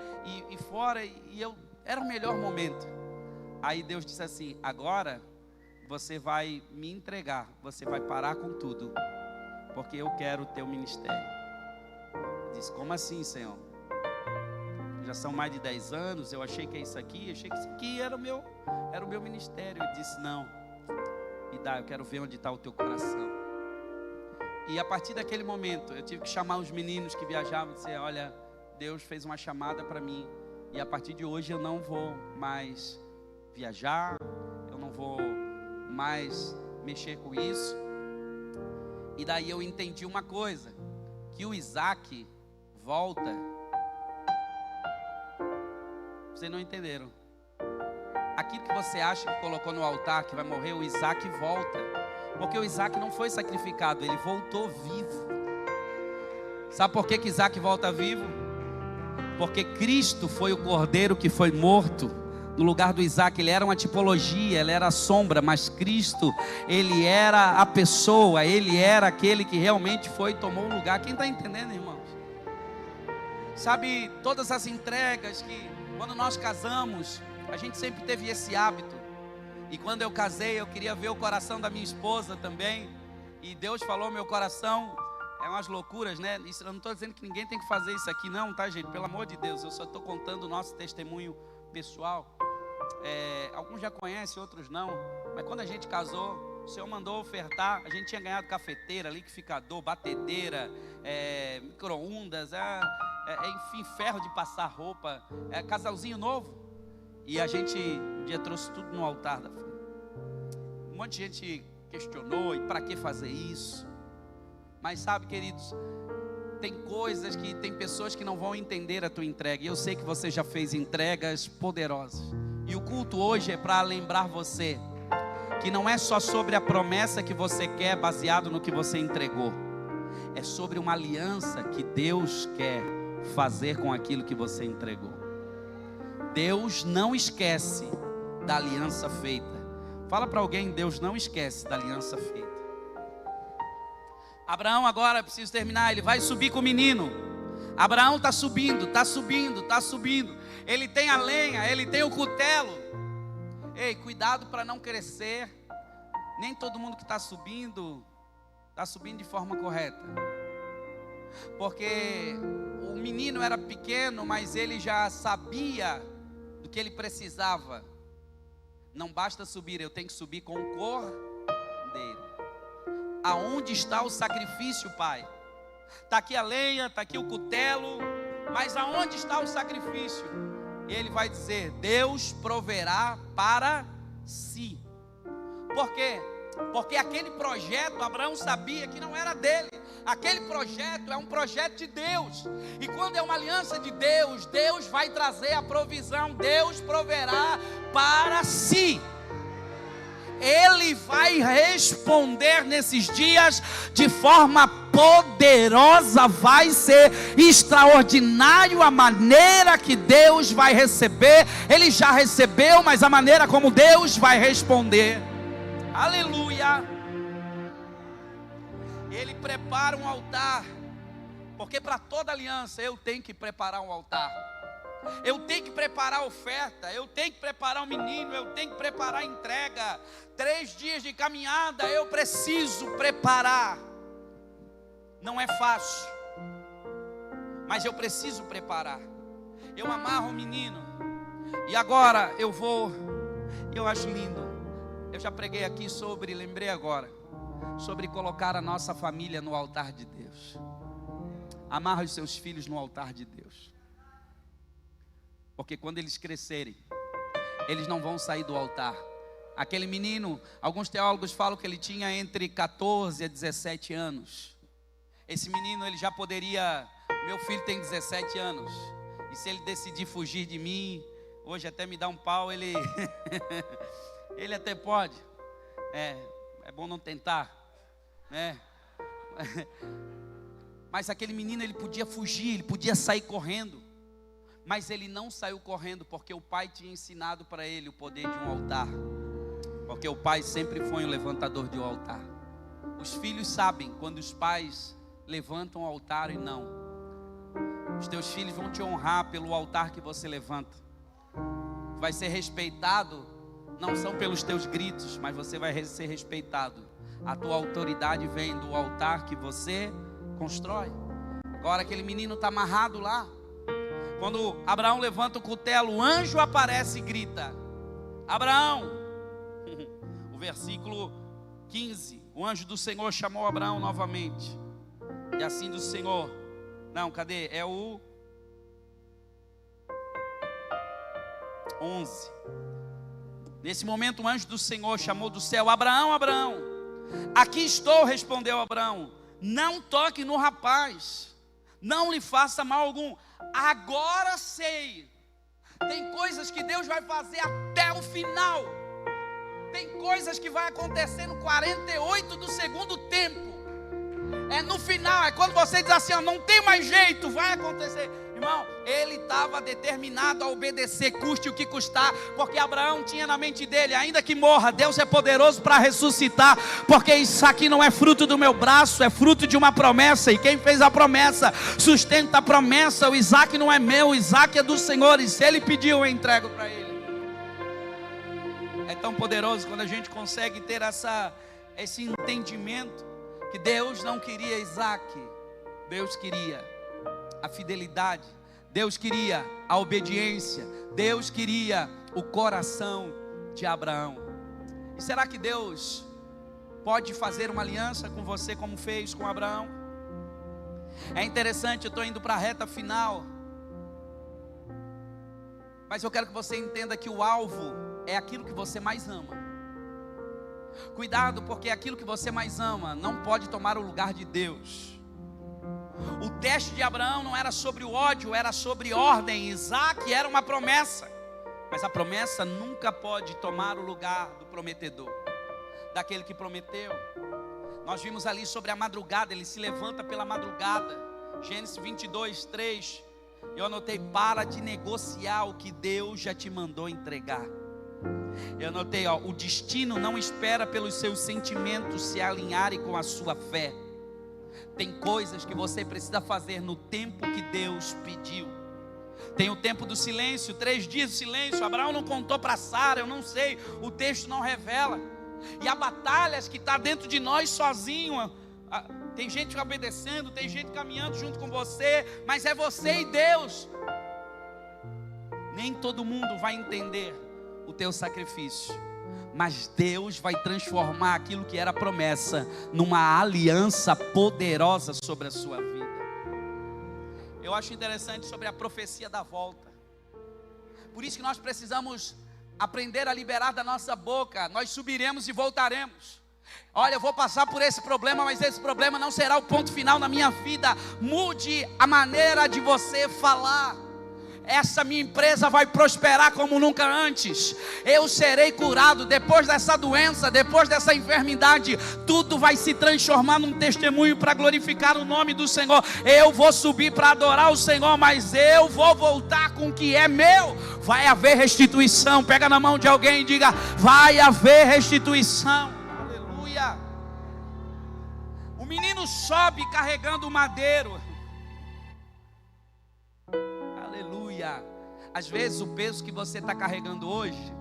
e fora, e era o melhor momento. Aí Deus disse assim, agora você vai me entregar, você vai parar com tudo, porque eu quero o teu ministério. Eu disse, como assim, Senhor? Já são mais de 10 anos, eu achei que é isso aqui, achei que isso aqui era o meu ministério. Eu disse, não, eu quero ver onde está o teu coração. E a partir daquele momento, eu tive que chamar os meninos que viajavam e dizer, olha, Deus fez uma chamada para mim, e a partir de hoje eu não vou mais viajar, eu não vou mais mexer com isso. E daí eu entendi uma coisa, que o Isaac volta. Vocês não entenderam? Aquilo que você acha que colocou no altar, que vai morrer, o Isaac volta. Porque o Isaac não foi sacrificado, ele voltou vivo. Sabe por que Isaac volta vivo? Porque Cristo foi o cordeiro que foi morto no lugar do Isaac. Ele era uma tipologia, ele era a sombra, mas Cristo, ele era a pessoa, ele era aquele que realmente foi e tomou o lugar. Quem está entendendo, irmãos? Sabe, todas as entregas que, quando nós casamos, a gente sempre teve esse hábito. E quando eu casei, eu queria ver o coração da minha esposa também. E Deus falou ao meu coração, é umas loucuras, né? Isso, eu não estou dizendo que ninguém tem que fazer isso aqui não, tá, gente? Pelo amor de Deus, eu só estou contando o nosso testemunho pessoal. Alguns já conhecem, outros não. Mas quando a gente casou, o Senhor mandou ofertar. A gente tinha ganhado cafeteira, liquidificador, batedeira, micro-ondas, enfim, ferro de passar roupa, casalzinho novo. E a gente um dia trouxe tudo no altar da família. Um monte de gente questionou, e para que fazer isso? Mas sabe, queridos, tem coisas que, tem pessoas que não vão entender a tua entrega. E eu sei que você já fez entregas poderosas. E o culto hoje é para lembrar você que não é só sobre a promessa que você quer baseado no que você entregou. É sobre uma aliança que Deus quer fazer com aquilo que você entregou. Deus não esquece da aliança feita. Fala para alguém, Deus não esquece da aliança feita. Abraão agora, preciso terminar, ele vai subir com o menino. Abraão está subindo, está subindo, está subindo. Ele tem a lenha, ele tem o cutelo. Ei, cuidado para não crescer. Nem todo mundo que está subindo de forma correta. Porque o menino era pequeno, mas ele já sabia do que ele precisava. Não basta subir, eu tenho que subir com o cordeiro. Aonde está o sacrifício, pai? Está aqui a lenha, está aqui o cutelo, mas aonde está o sacrifício? Ele vai dizer, Deus proverá para si. Por quê? Porque aquele projeto, Abraão sabia que não era dele. Aquele projeto é um projeto de Deus. E quando é uma aliança de Deus, Deus vai trazer a provisão. Deus proverá para si. Ele vai responder nesses dias de forma poderosa. Vai ser extraordinário a maneira que Deus vai receber. Ele já recebeu, mas a maneira como Deus vai responder. Aleluia. Ele prepara um altar, porque para toda aliança eu tenho que preparar um altar. Eu tenho que preparar a oferta, eu tenho que preparar o menino, eu tenho que preparar a entrega. 3 dias de caminhada eu preciso preparar. Não é fácil, mas eu preciso preparar. Eu amarro o menino, e agora eu acho lindo. Eu já preguei aqui sobre, lembrei agora. sobre colocar a nossa família no altar de Deus. Amarra os seus filhos no altar de Deus. Porque quando eles crescerem, eles não vão sair do altar. Aquele menino, alguns teólogos falam que ele tinha entre 14 a 17 anos. Esse menino, ele já poderia... Meu filho tem 17 anos. E se ele decidir fugir de mim, hoje até me dar um pau, ele... ele até pode. É bom não tentar, né? Mas aquele menino, ele podia fugir, ele podia sair correndo. Mas ele não saiu correndo, porque o pai tinha ensinado para ele o poder de um altar. Porque o pai sempre foi um levantador de um altar. Os filhos sabem quando os pais levantam o altar e não. Os teus filhos vão te honrar pelo altar que você levanta. Vai ser respeitado, não são pelos teus gritos, mas você vai ser respeitado. A tua autoridade vem do altar que você constrói. Agora aquele menino está amarrado lá. Quando Abraão levanta o cutelo, o anjo aparece e grita: Abraão. O versículo 15: o anjo do Senhor chamou Abraão novamente. E assim do Senhor... Não, cadê? É o 11. Nesse momento o anjo do Senhor chamou do céu: Abraão, Abraão. Aqui estou, respondeu Abraão. Não toque no rapaz, não lhe faça mal algum. Agora sei. Tem coisas que Deus vai fazer até o final. Tem coisas que vai acontecer no 48 do segundo tempo. É no final, é quando você diz assim, ó, não tem mais jeito, vai acontecer. Irmão, ele estava determinado a obedecer, custe o que custar, porque Abraão tinha na mente dele: ainda que morra, Deus é poderoso para ressuscitar, porque isso aqui não é fruto do meu braço, é fruto de uma promessa, e quem fez a promessa, sustenta a promessa. O Isaac não é meu, o Isaac é do Senhor, e se ele pediu, eu entrego para ele. É tão poderoso quando a gente consegue ter esse entendimento, que Deus não queria Isaac, Deus queria a fidelidade, Deus queria a obediência, Deus queria o coração de Abraão. E será que Deus pode fazer uma aliança com você como fez com Abraão? É interessante, eu estou indo para a reta final, mas eu quero que você entenda que o alvo é aquilo que você mais ama. Cuidado, porque aquilo que você mais ama não pode tomar o lugar de Deus. O teste de Abraão não era sobre o ódio, era sobre ordem. Isaac era uma promessa, mas a promessa nunca pode tomar o lugar do prometedor, daquele que prometeu. Nós vimos ali sobre a madrugada, ele se levanta pela madrugada. Gênesis 22, 3. Eu anotei: para de negociar o que Deus já te mandou entregar. Eu anotei, o destino não espera pelos seus sentimentos se alinharem com a sua fé. Tem coisas que você precisa fazer no tempo que Deus pediu. Tem o tempo do silêncio, 3 dias de silêncio. Abraão não contou para Sara, eu não sei, o texto não revela. E há batalhas que está dentro de nós sozinho. Tem gente obedecendo, tem gente caminhando junto com você, mas é você e Deus. Nem todo mundo vai entender o teu sacrifício, mas Deus vai transformar aquilo que era promessa numa aliança poderosa sobre a sua vida. Eu acho interessante sobre a profecia da volta. Por isso que nós precisamos aprender a liberar da nossa boca: nós subiremos e voltaremos. Olha, eu vou passar por esse problema, mas esse problema não será o ponto final na minha vida. Mude a maneira de você falar. Essa minha empresa vai prosperar como nunca antes. Eu serei curado depois dessa doença, depois dessa enfermidade. Tudo vai se transformar num testemunho para glorificar o nome do Senhor. Eu vou subir para adorar o Senhor, mas eu vou voltar com o que é meu. Vai haver restituição. Pega na mão de alguém e diga: vai haver restituição. Aleluia. O menino sobe carregando o madeiro. Às vezes o peso que você está carregando hoje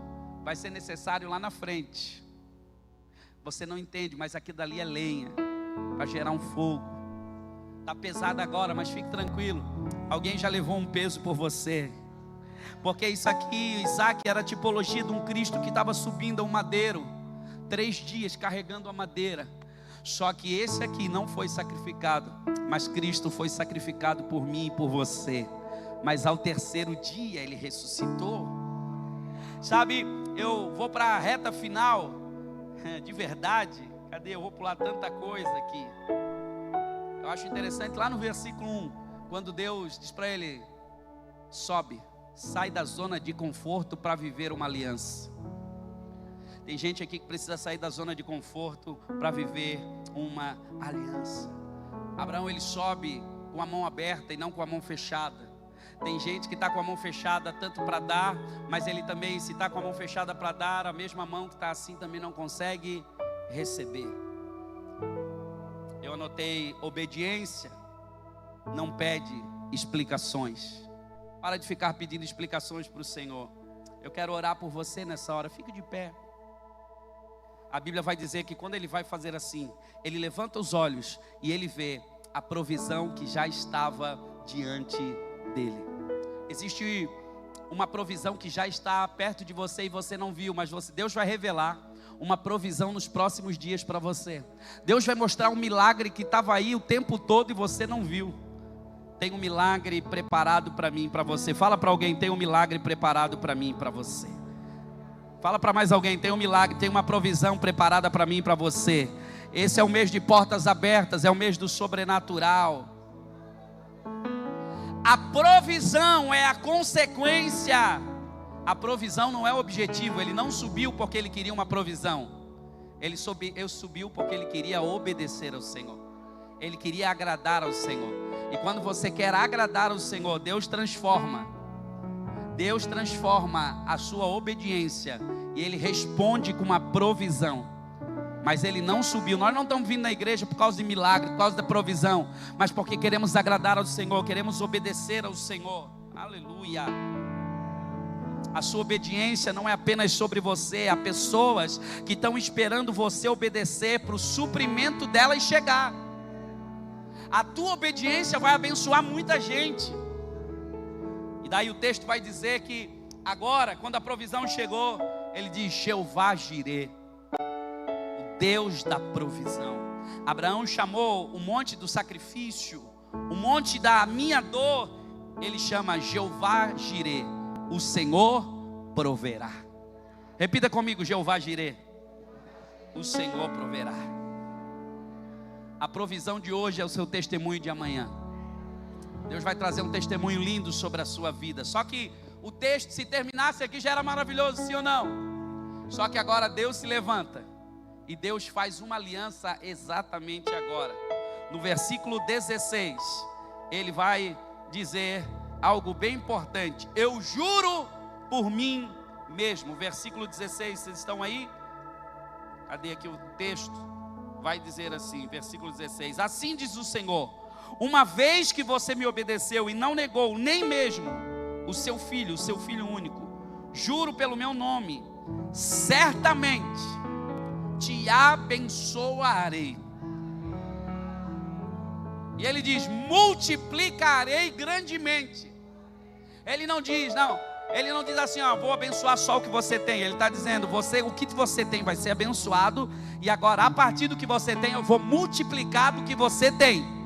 vai ser necessário lá na frente. Você não entende, mas aquilo dali é lenha para gerar um fogo. Está pesado agora, mas fique tranquilo, alguém já levou um peso por você. Porque isso aqui, Isaac, era a tipologia de um Cristo que estava subindo a um madeiro, 3 dias carregando a madeira. Só que esse aqui não foi sacrificado, mas Cristo foi sacrificado por mim e por você. Mas ao terceiro dia ele ressuscitou. Sabe, eu vou para a reta final, de verdade. Cadê? Eu vou pular tanta coisa aqui. Eu acho interessante lá no versículo 1, quando Deus diz para ele: sobe, sai da zona de conforto para viver uma aliança. Tem gente aqui que precisa sair da zona de conforto para viver uma aliança. Abraão, ele sobe com a mão aberta e não com a mão fechada. Tem gente que está com a mão fechada tanto para dar, mas ele também, se está com a mão fechada para dar, a mesma mão que está assim também não consegue receber. Eu anotei: obediência não pede explicações. Para de ficar pedindo explicações para o Senhor. Eu quero orar por você nessa hora. Fique de pé. A Bíblia vai dizer que quando ele vai fazer assim, ele levanta os olhos e ele vê a provisão que já estava diante dele. Existe uma provisão que já está perto de você e você não viu, mas Deus vai revelar uma provisão nos próximos dias para você. Deus vai mostrar um milagre que estava aí o tempo todo e você não viu. Tem um milagre preparado para mim e para você. Fala para alguém: tem um milagre preparado para mim e para você. Fala para mais alguém: tem um milagre, tem uma provisão preparada para mim e para você. Esse é o mês de portas abertas, é o mês do sobrenatural. A provisão é a consequência. A provisão não é o objetivo. Ele não subiu porque ele queria uma provisão. Ele subiu porque ele queria obedecer ao Senhor. Ele queria agradar ao Senhor. E quando você quer agradar ao Senhor, Deus transforma a sua obediência e Ele responde com uma provisão. Mas Ele não subiu. Nós não estamos vindo na igreja por causa de milagre, por causa da provisão, mas porque queremos agradar ao Senhor, queremos obedecer ao Senhor. Aleluia. A sua obediência não é apenas sobre você. Há pessoas que estão esperando você obedecer para o suprimento delas chegar. A tua obediência vai abençoar muita gente. E daí o texto vai dizer que agora, quando a provisão chegou, ele diz: Jeová Jirê, o Deus da provisão. Abraão chamou o monte do sacrifício, o monte da minha dor, ele chama Jeová Jirê, o Senhor proverá. Repita comigo: Jeová Jirê, o Senhor proverá. A provisão de hoje é o seu testemunho de amanhã. Deus vai trazer um testemunho lindo sobre a sua vida. Só que o texto, se terminasse aqui, já era maravilhoso, sim ou não? Só que agora Deus se levanta e Deus faz uma aliança exatamente agora. No versículo 16, ele vai dizer algo bem importante: eu juro por mim mesmo. Versículo 16, vocês estão aí? Cadê aqui o texto? Vai dizer assim, versículo 16: assim diz o Senhor, uma vez que você me obedeceu e não negou nem mesmo o seu filho único, juro pelo meu nome, certamente te abençoarei. E ele diz: multiplicarei grandemente. Ele não diz assim, vou abençoar só o que você tem. Ele está dizendo: o que você tem vai ser abençoado, e agora a partir do que você tem, eu vou multiplicar do que você tem.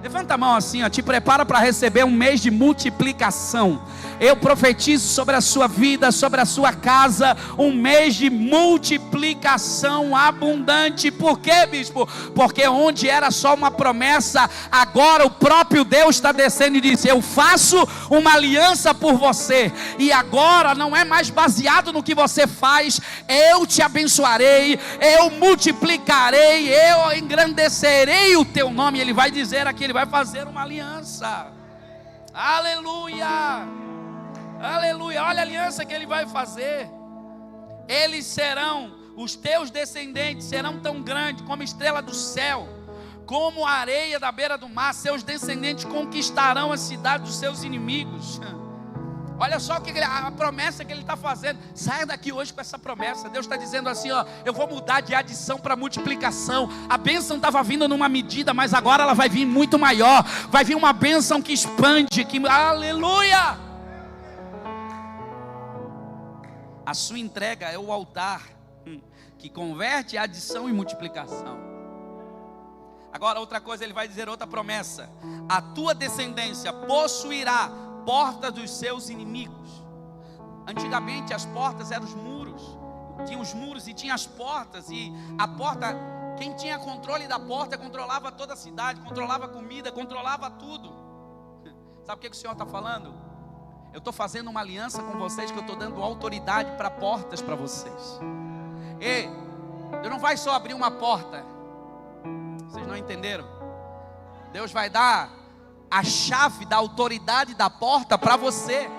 Levanta a mão assim, te prepara para receber um mês de multiplicação. Eu profetizo sobre a sua vida, sobre a sua casa, um mês de multiplicação abundante. Por quê, bispo? Porque onde era só uma promessa, agora o próprio Deus está descendo e diz: eu faço uma aliança por você, e agora não é mais baseado no que você faz. Eu te abençoarei, eu multiplicarei, eu engrandecerei o teu nome. Ele vai dizer aqui, ele vai fazer uma aliança. Aleluia, aleluia. Olha a aliança que ele vai fazer. Eles serão, os teus descendentes serão tão grandes como a estrela do céu, como a areia da beira do mar. Seus descendentes conquistarão a cidade dos seus inimigos. Olha só a promessa que ele está fazendo. Saia daqui hoje com essa promessa. Deus está dizendo assim, eu vou mudar de adição para multiplicação. A bênção estava vindo numa medida, mas agora ela vai vir muito maior. Vai vir uma bênção que expande, aleluia. A sua entrega é o altar que converte adição em multiplicação. Agora outra coisa, ele vai dizer outra promessa: a tua descendência possuirá portas dos seus inimigos. Antigamente as portas eram os muros, tinha os muros e tinha as portas, e a porta, quem tinha controle da porta controlava toda a cidade, controlava a comida, controlava tudo. Sabe o que o Senhor está falando? Eu estou fazendo uma aliança com vocês, que eu estou dando autoridade para portas para vocês. E Deus não vai só abrir uma porta, vocês não entenderam? Deus vai dar a chave da autoridade da porta para você.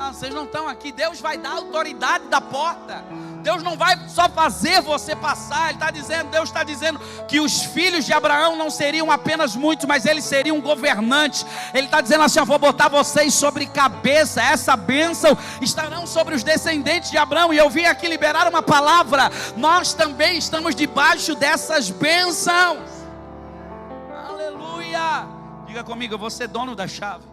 Ah, vocês não estão aqui. Deus vai dar a autoridade da porta. Deus não vai só fazer você passar. Deus está dizendo que os filhos de Abraão não seriam apenas muitos, mas eles seriam governantes. Ele está dizendo assim: eu vou botar vocês sobre cabeça. Essa bênção estarão sobre os descendentes de Abraão. E eu vim aqui liberar uma palavra. Nós também estamos debaixo dessas bênçãos. Aleluia. Diga comigo: eu vou ser dono da chave.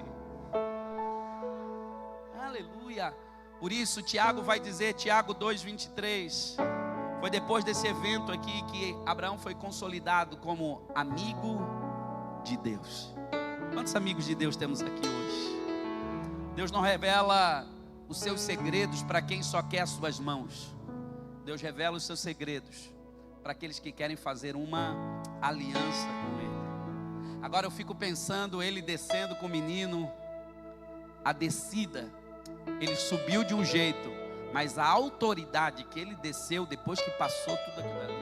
Aleluia. Por isso Tiago vai dizer, Tiago 2:23, foi depois desse evento aqui que Abraão foi consolidado como amigo de Deus. Quantos amigos de Deus temos aqui hoje? Deus não revela os seus segredos para quem só quer as suas mãos. Deus revela os seus segredos para aqueles que querem fazer uma aliança com Ele. Agora eu fico pensando, ele descendo com o menino, a descida, ele subiu de um jeito, mas a autoridade que ele desceu depois que passou tudo aquilo ali.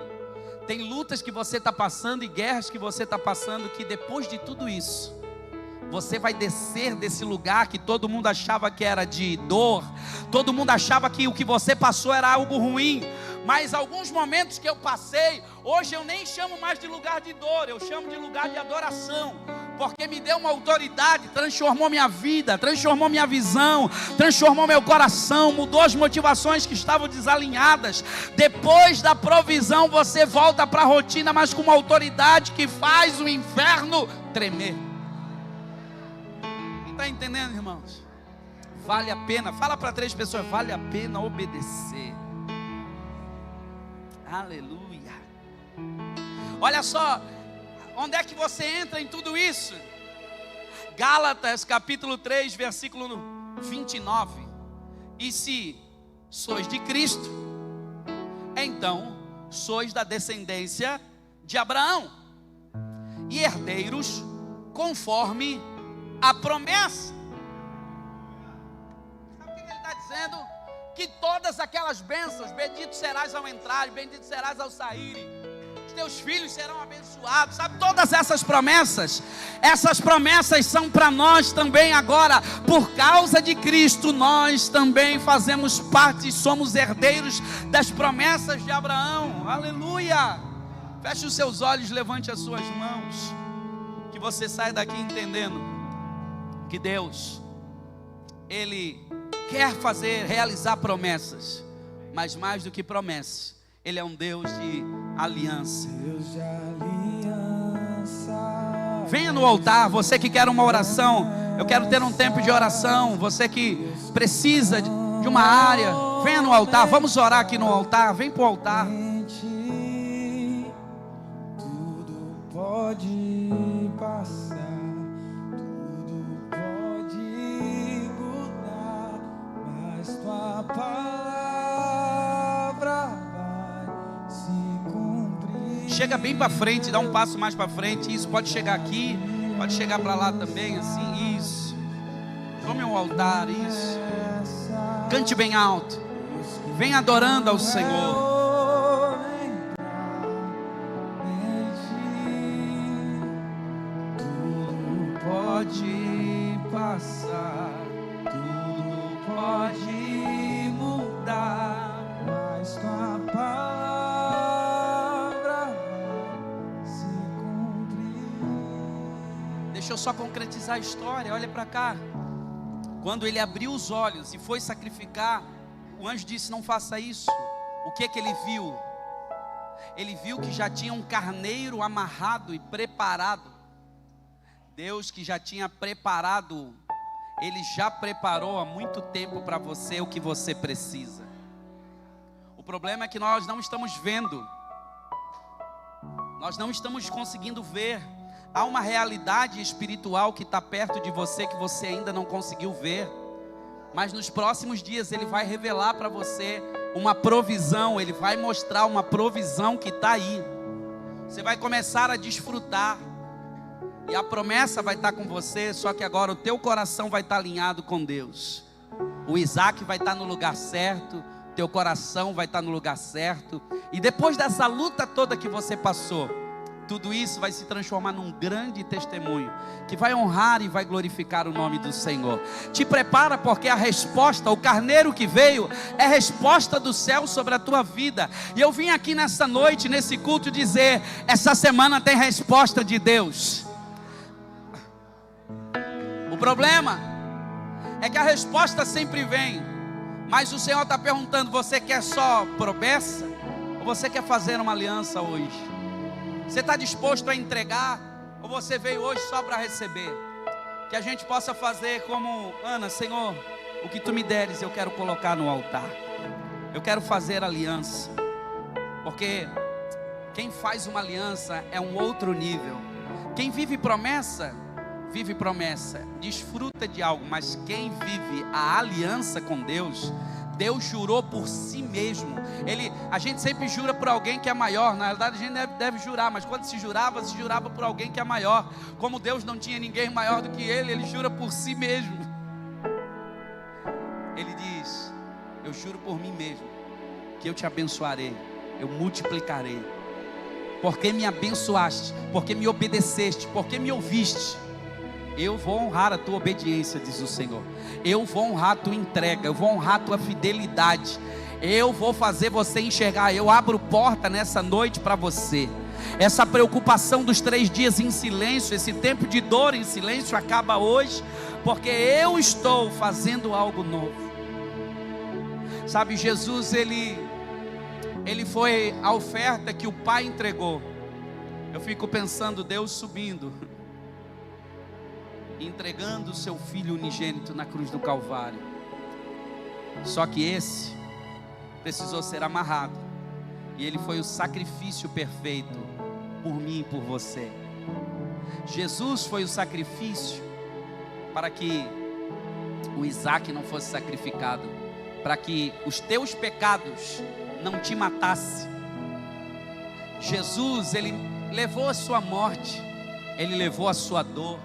Tem lutas que você está passando e guerras que você está passando, que depois de tudo isso, você vai descer desse lugar que todo mundo achava que era de dor, todo mundo achava que o que você passou era algo ruim. Mas alguns momentos que eu passei, hoje eu nem chamo mais de lugar de dor, eu chamo de lugar de adoração. Porque me deu uma autoridade, transformou minha vida, transformou minha visão, transformou meu coração, mudou as motivações que estavam desalinhadas. Depois da provisão você volta para a rotina, mas com uma autoridade que faz o inferno tremer. Está entendendo, irmãos? Vale a pena, fala para 3 pessoas, vale a pena obedecer. Aleluia. Olha só, onde é que você entra em tudo isso? Gálatas capítulo 3, versículo 29. E se sois de Cristo, então sois da descendência de Abraão, e herdeiros conforme a promessa. Sabe o que ele está dizendo? Que todas aquelas bênçãos, bendito serás ao entrar, bendito serás ao sair, os teus filhos serão abençoados, sabe? Todas essas promessas são para nós também agora. Por causa de Cristo, nós também fazemos parte, somos herdeiros das promessas de Abraão. Aleluia. Feche os seus olhos, levante as suas mãos, que você saia daqui entendendo que Deus, Ele quer realizar promessas, mas mais do que promessas, Ele é um Deus de aliança. Deus de aliança. Venha no altar, você que quer uma oração, eu quero ter um tempo de oração. Você que precisa de uma área, venha no altar, vamos orar aqui no altar. Vem para o altar. Em ti, tudo pode passar, tudo pode mudar, mas tua palavra vai se cumprir. Chega bem para frente, dá um passo mais para frente. Isso, pode chegar aqui, pode chegar para lá também, assim, isso. Tome um altar, isso. Cante bem alto. Vem adorando ao Senhor. Tudo pode passar, tudo pode mudar, mas tua palavra vai se cumprir. Deixa eu só concretizar a história, olha para cá. Quando ele abriu os olhos e foi sacrificar, o anjo disse: não faça isso. O que ele viu? Ele viu que já tinha um carneiro amarrado e preparado. Deus que já tinha preparado, Ele já preparou há muito tempo para você o que você precisa. O problema é que nós não estamos vendo. Nós não estamos conseguindo ver. Há uma realidade espiritual que está perto de você, que você ainda não conseguiu ver. Mas nos próximos dias Ele vai revelar para você uma provisão. Ele vai mostrar uma provisão que está aí. Você vai começar a desfrutar. E a promessa vai estar com você. Só que agora o teu coração vai estar alinhado com Deus. O Isaac vai estar no lugar certo. Teu coração vai estar no lugar certo. E depois dessa luta toda que você passou, tudo isso vai se transformar num grande testemunho, que vai honrar e vai glorificar o nome do Senhor. Te prepara, porque a resposta, o carneiro que veio, é resposta do céu sobre a tua vida. E eu vim aqui nessa noite, nesse culto, dizer: essa semana tem resposta de Deus. O problema é que a resposta sempre vem, mas o Senhor está perguntando: você quer só promessa? Ou você quer fazer uma aliança hoje? Você está disposto a entregar? Ou você veio hoje só para receber? Que a gente possa fazer como Ana: Senhor, o que tu me deres eu quero colocar no altar. Eu quero fazer aliança. Porque quem faz uma aliança é um outro nível. Quem vive promessa, desfruta de algo. Mas quem vive a aliança com Deus, Deus jurou por si mesmo. A gente sempre jura por alguém que é maior. Na realidade a gente deve jurar, mas quando se jurava por alguém que é maior. Como Deus não tinha ninguém maior do que Ele jura por si mesmo. Ele diz: eu juro por mim mesmo, que eu te abençoarei, eu multiplicarei. Porque me abençoaste, porque me obedeceste, porque me ouviste, eu vou honrar a tua obediência, diz o Senhor. Eu vou honrar a tua entrega, eu vou honrar a tua fidelidade. Eu vou fazer você enxergar. Eu abro porta nessa noite para você. Essa preocupação dos 3 dias em silêncio, esse tempo de dor em silêncio acaba hoje, porque eu estou fazendo algo novo. Sabe, Jesus, ele foi a oferta que o Pai entregou. Eu fico pensando, Deus subindo, entregando o seu Filho unigênito na cruz do Calvário. Só que esse precisou ser amarrado, e ele foi o sacrifício perfeito por mim e por você. Jesus foi o sacrifício para que o Isaac não fosse sacrificado, para que os teus pecados não te matassem. Jesus, ele levou a sua morte, ele levou a sua dor.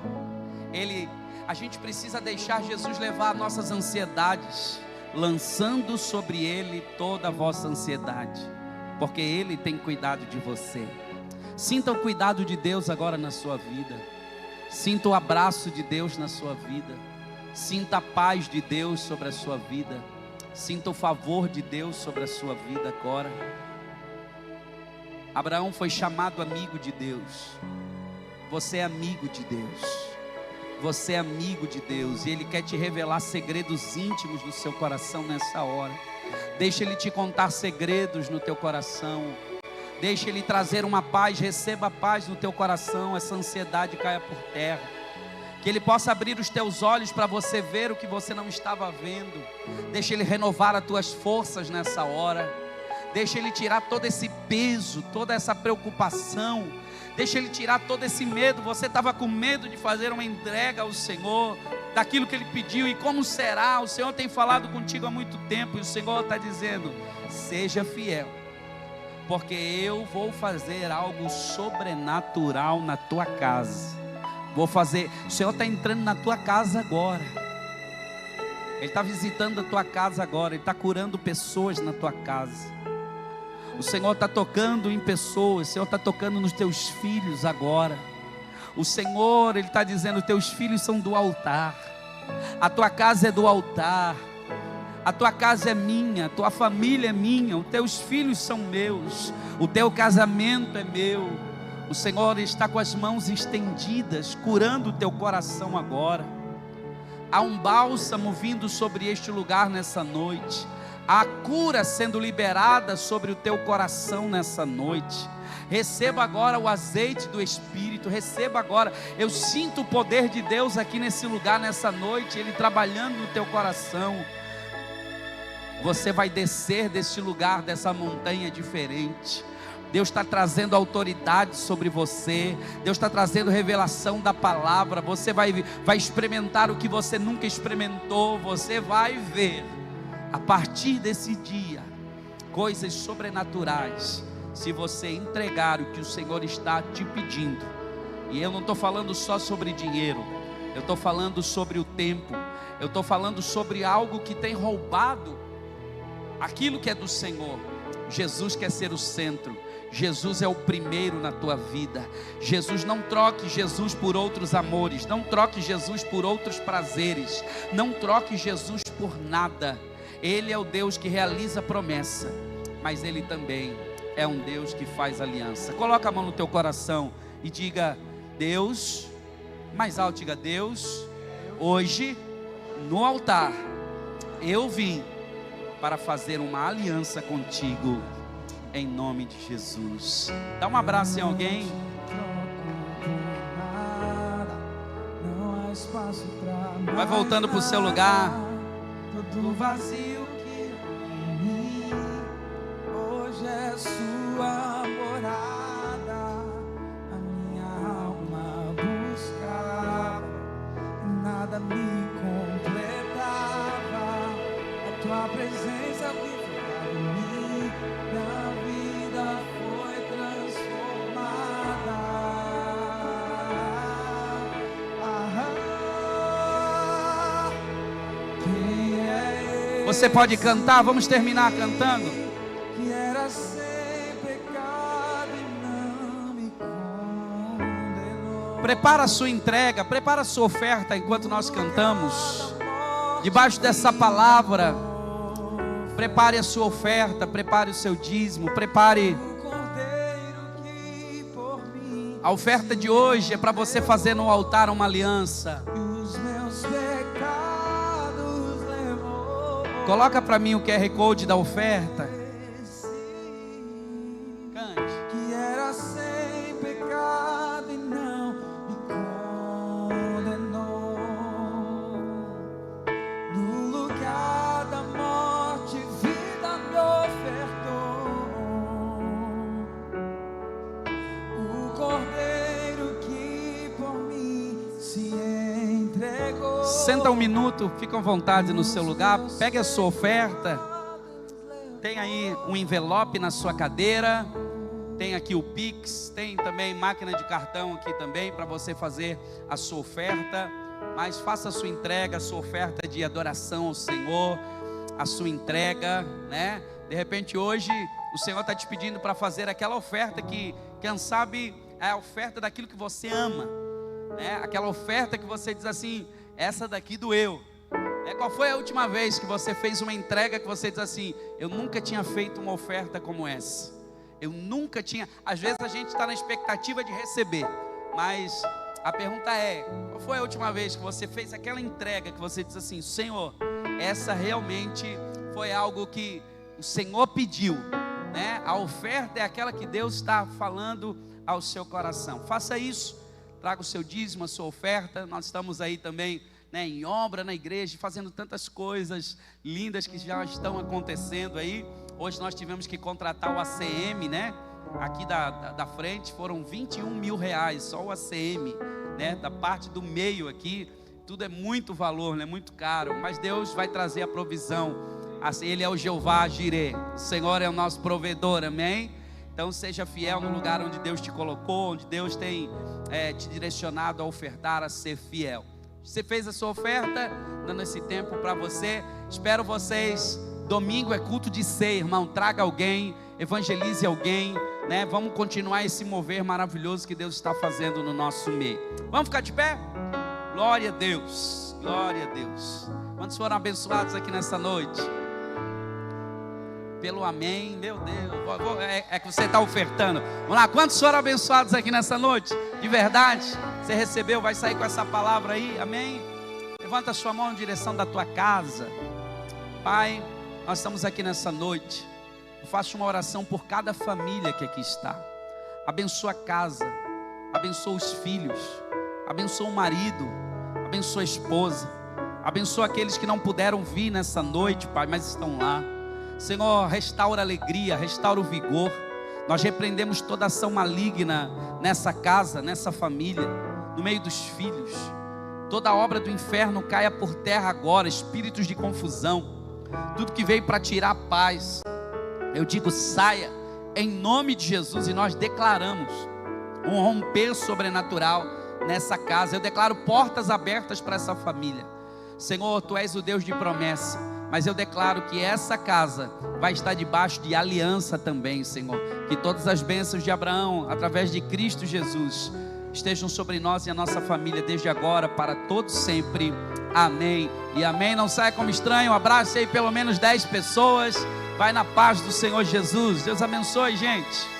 A gente precisa deixar Jesus levar as nossas ansiedades, lançando sobre Ele toda a vossa ansiedade, porque Ele tem cuidado de você. Sinta o cuidado de Deus agora na sua vida. Sinta o abraço de Deus na sua vida. Sinta a paz de Deus sobre a sua vida. Sinta o favor de Deus sobre a sua vida agora. Abraão foi chamado amigo de Deus. Você é amigo de Deus. Você é amigo de Deus, e Ele quer te revelar segredos íntimos do seu coração nessa hora. Deixa Ele te contar segredos no teu coração. Deixa Ele trazer uma paz. Receba a paz no teu coração. Essa ansiedade caia por terra. Que Ele possa abrir os teus olhos para você ver o que você não estava vendo. Deixa Ele renovar as tuas forças nessa hora. Deixa Ele tirar todo esse peso, toda essa preocupação. Deixa Ele tirar todo esse medo. Você estava com medo de fazer uma entrega ao Senhor, daquilo que Ele pediu. E como será? O Senhor tem falado contigo há muito tempo, e o Senhor está dizendo: seja fiel, porque eu vou fazer algo sobrenatural na tua casa. Vou fazer. O Senhor está entrando na tua casa agora. Ele está visitando a tua casa agora. Ele está curando pessoas na tua casa. O Senhor está tocando em pessoas. O Senhor está tocando nos teus filhos agora. O Senhor, Ele está dizendo: teus filhos são do altar. A tua casa é do altar. A tua casa é minha, a tua família é minha, os teus filhos são meus, o teu casamento é meu. O Senhor está com as mãos estendidas, curando o teu coração agora. Há um bálsamo vindo sobre este lugar nessa noite. Há cura sendo liberada sobre o teu coração nessa noite. Receba agora o azeite do Espírito. Receba agora. Eu sinto o poder de Deus aqui nesse lugar nessa noite, Ele trabalhando no teu coração. Você vai descer desse lugar, dessa montanha diferente, Deus está trazendo autoridade sobre você. Deus está trazendo revelação da palavra. Você vai experimentar o que você nunca experimentou. Você vai ver, a partir desse dia, coisas sobrenaturais, se você entregar o que o Senhor está te pedindo. E eu não estou falando só sobre dinheiro, eu estou falando sobre o tempo, eu estou falando sobre algo que tem roubado aquilo que é do Senhor. Jesus quer ser o centro. Jesus é o primeiro na tua vida. Jesus, não troque Jesus por outros amores, não troque Jesus por outros prazeres, não troque Jesus por nada. Ele é o Deus que realiza promessa, mas Ele também é um Deus que faz aliança. Coloca a mão no teu coração e diga: Deus, mais alto, diga: Deus, hoje no altar eu vim para fazer uma aliança contigo, em nome de Jesus. Dá um abraço em alguém. Vai voltando para o seu lugar. Todo vazio que em mim hoje é sua morada. A minha alma buscava, nada me completava. A tua presença vivia em mim, minha vida foi transformada. Quem é Você pode cantar, vamos terminar cantando. que era sem pecado e não me condenou? Prepara a sua entrega, prepara a sua oferta enquanto nós cantamos. Debaixo dessa palavra, prepare a sua oferta, prepare o seu dízimo, prepare. O cordeiro que por mim A oferta de hoje é para você fazer no altar uma aliança. os meus pecados levou. Coloca para mim o QR Code da oferta. Cante. Que era sem pecado e não me condenou. No lugar da morte, vida me ofertou. O cordeiro que por mim se entregou. Senta um minuto, fica à vontade no seu lugar. Pegue a sua oferta. Tem aí um envelope na sua cadeira. Tem aqui o Pix. Tem também máquina de cartão aqui também para você fazer a sua oferta. Mas faça a sua entrega, a sua oferta de adoração ao Senhor, a sua entrega, né? De repente hoje o Senhor está te pedindo para fazer aquela oferta que, quem sabe, é a oferta daquilo que você ama, né? Aquela oferta que você diz assim: essa daqui doeu. Qual foi a última vez que você fez uma entrega que você diz assim: eu nunca tinha feito uma oferta como essa? Eu nunca tinha. Às vezes a gente está na expectativa de receber, mas a pergunta é: qual foi a última vez que você fez aquela entrega que você diz assim: Senhor, essa realmente foi algo que o Senhor pediu, né? A oferta é aquela que Deus está falando ao seu coração. Faça isso, traga o seu dízimo, a sua oferta. Nós estamos aí também, né, em obra na igreja, fazendo tantas coisas lindas que já estão acontecendo aí. Hoje nós tivemos que contratar o ACM, né? Aqui da frente foram 21 mil reais, só o ACM, né? Da parte do meio aqui, tudo é muito valor, né? Muito caro, mas Deus vai trazer a provisão. Assim, Ele é o Jeová Jireh, o Senhor é o nosso provedor, amém? Então seja fiel no lugar onde Deus te colocou, onde Deus tem te direcionado a ofertar, a ser fiel. Você fez a sua oferta, dando esse tempo para você. Espero vocês. Domingo é culto de ceia, irmão. Traga alguém, evangelize alguém, né? Vamos continuar esse mover maravilhoso que Deus está fazendo no nosso meio. Vamos ficar de pé? Glória a Deus, glória a Deus. Quantos foram abençoados aqui nessa noite? Pelo amém, meu Deus. É que você está ofertando. Vamos lá, quantos foram abençoados aqui nessa noite? De verdade, você recebeu, vai sair com essa palavra aí, amém? Levanta a sua mão em direção da tua casa. Pai, nós estamos aqui nessa noite. Eu faço uma oração por cada família que aqui está. Abençoa a casa, abençoa os filhos, abençoa o marido, abençoa a esposa, abençoa aqueles que não puderam vir nessa noite, Pai, mas estão lá. Senhor, restaura a alegria, restaura o vigor. Nós repreendemos toda ação maligna nessa casa, nessa família, no meio dos filhos. Toda obra do inferno caia por terra agora, espíritos de confusão, tudo que veio para tirar a paz, eu digo saia, em nome de Jesus, e nós declaramos um romper sobrenatural nessa casa. Eu declaro portas abertas para essa família. Senhor, Tu és o Deus de promessa, mas eu declaro que essa casa vai estar debaixo de aliança também, Senhor. Que todas as bênçãos de Abraão, através de Cristo Jesus, estejam sobre nós e a nossa família, desde agora, para todos sempre. Amém e amém. Não saia como estranho, abrace aí pelo menos 10 pessoas. Vai na paz do Senhor Jesus. Deus abençoe, gente.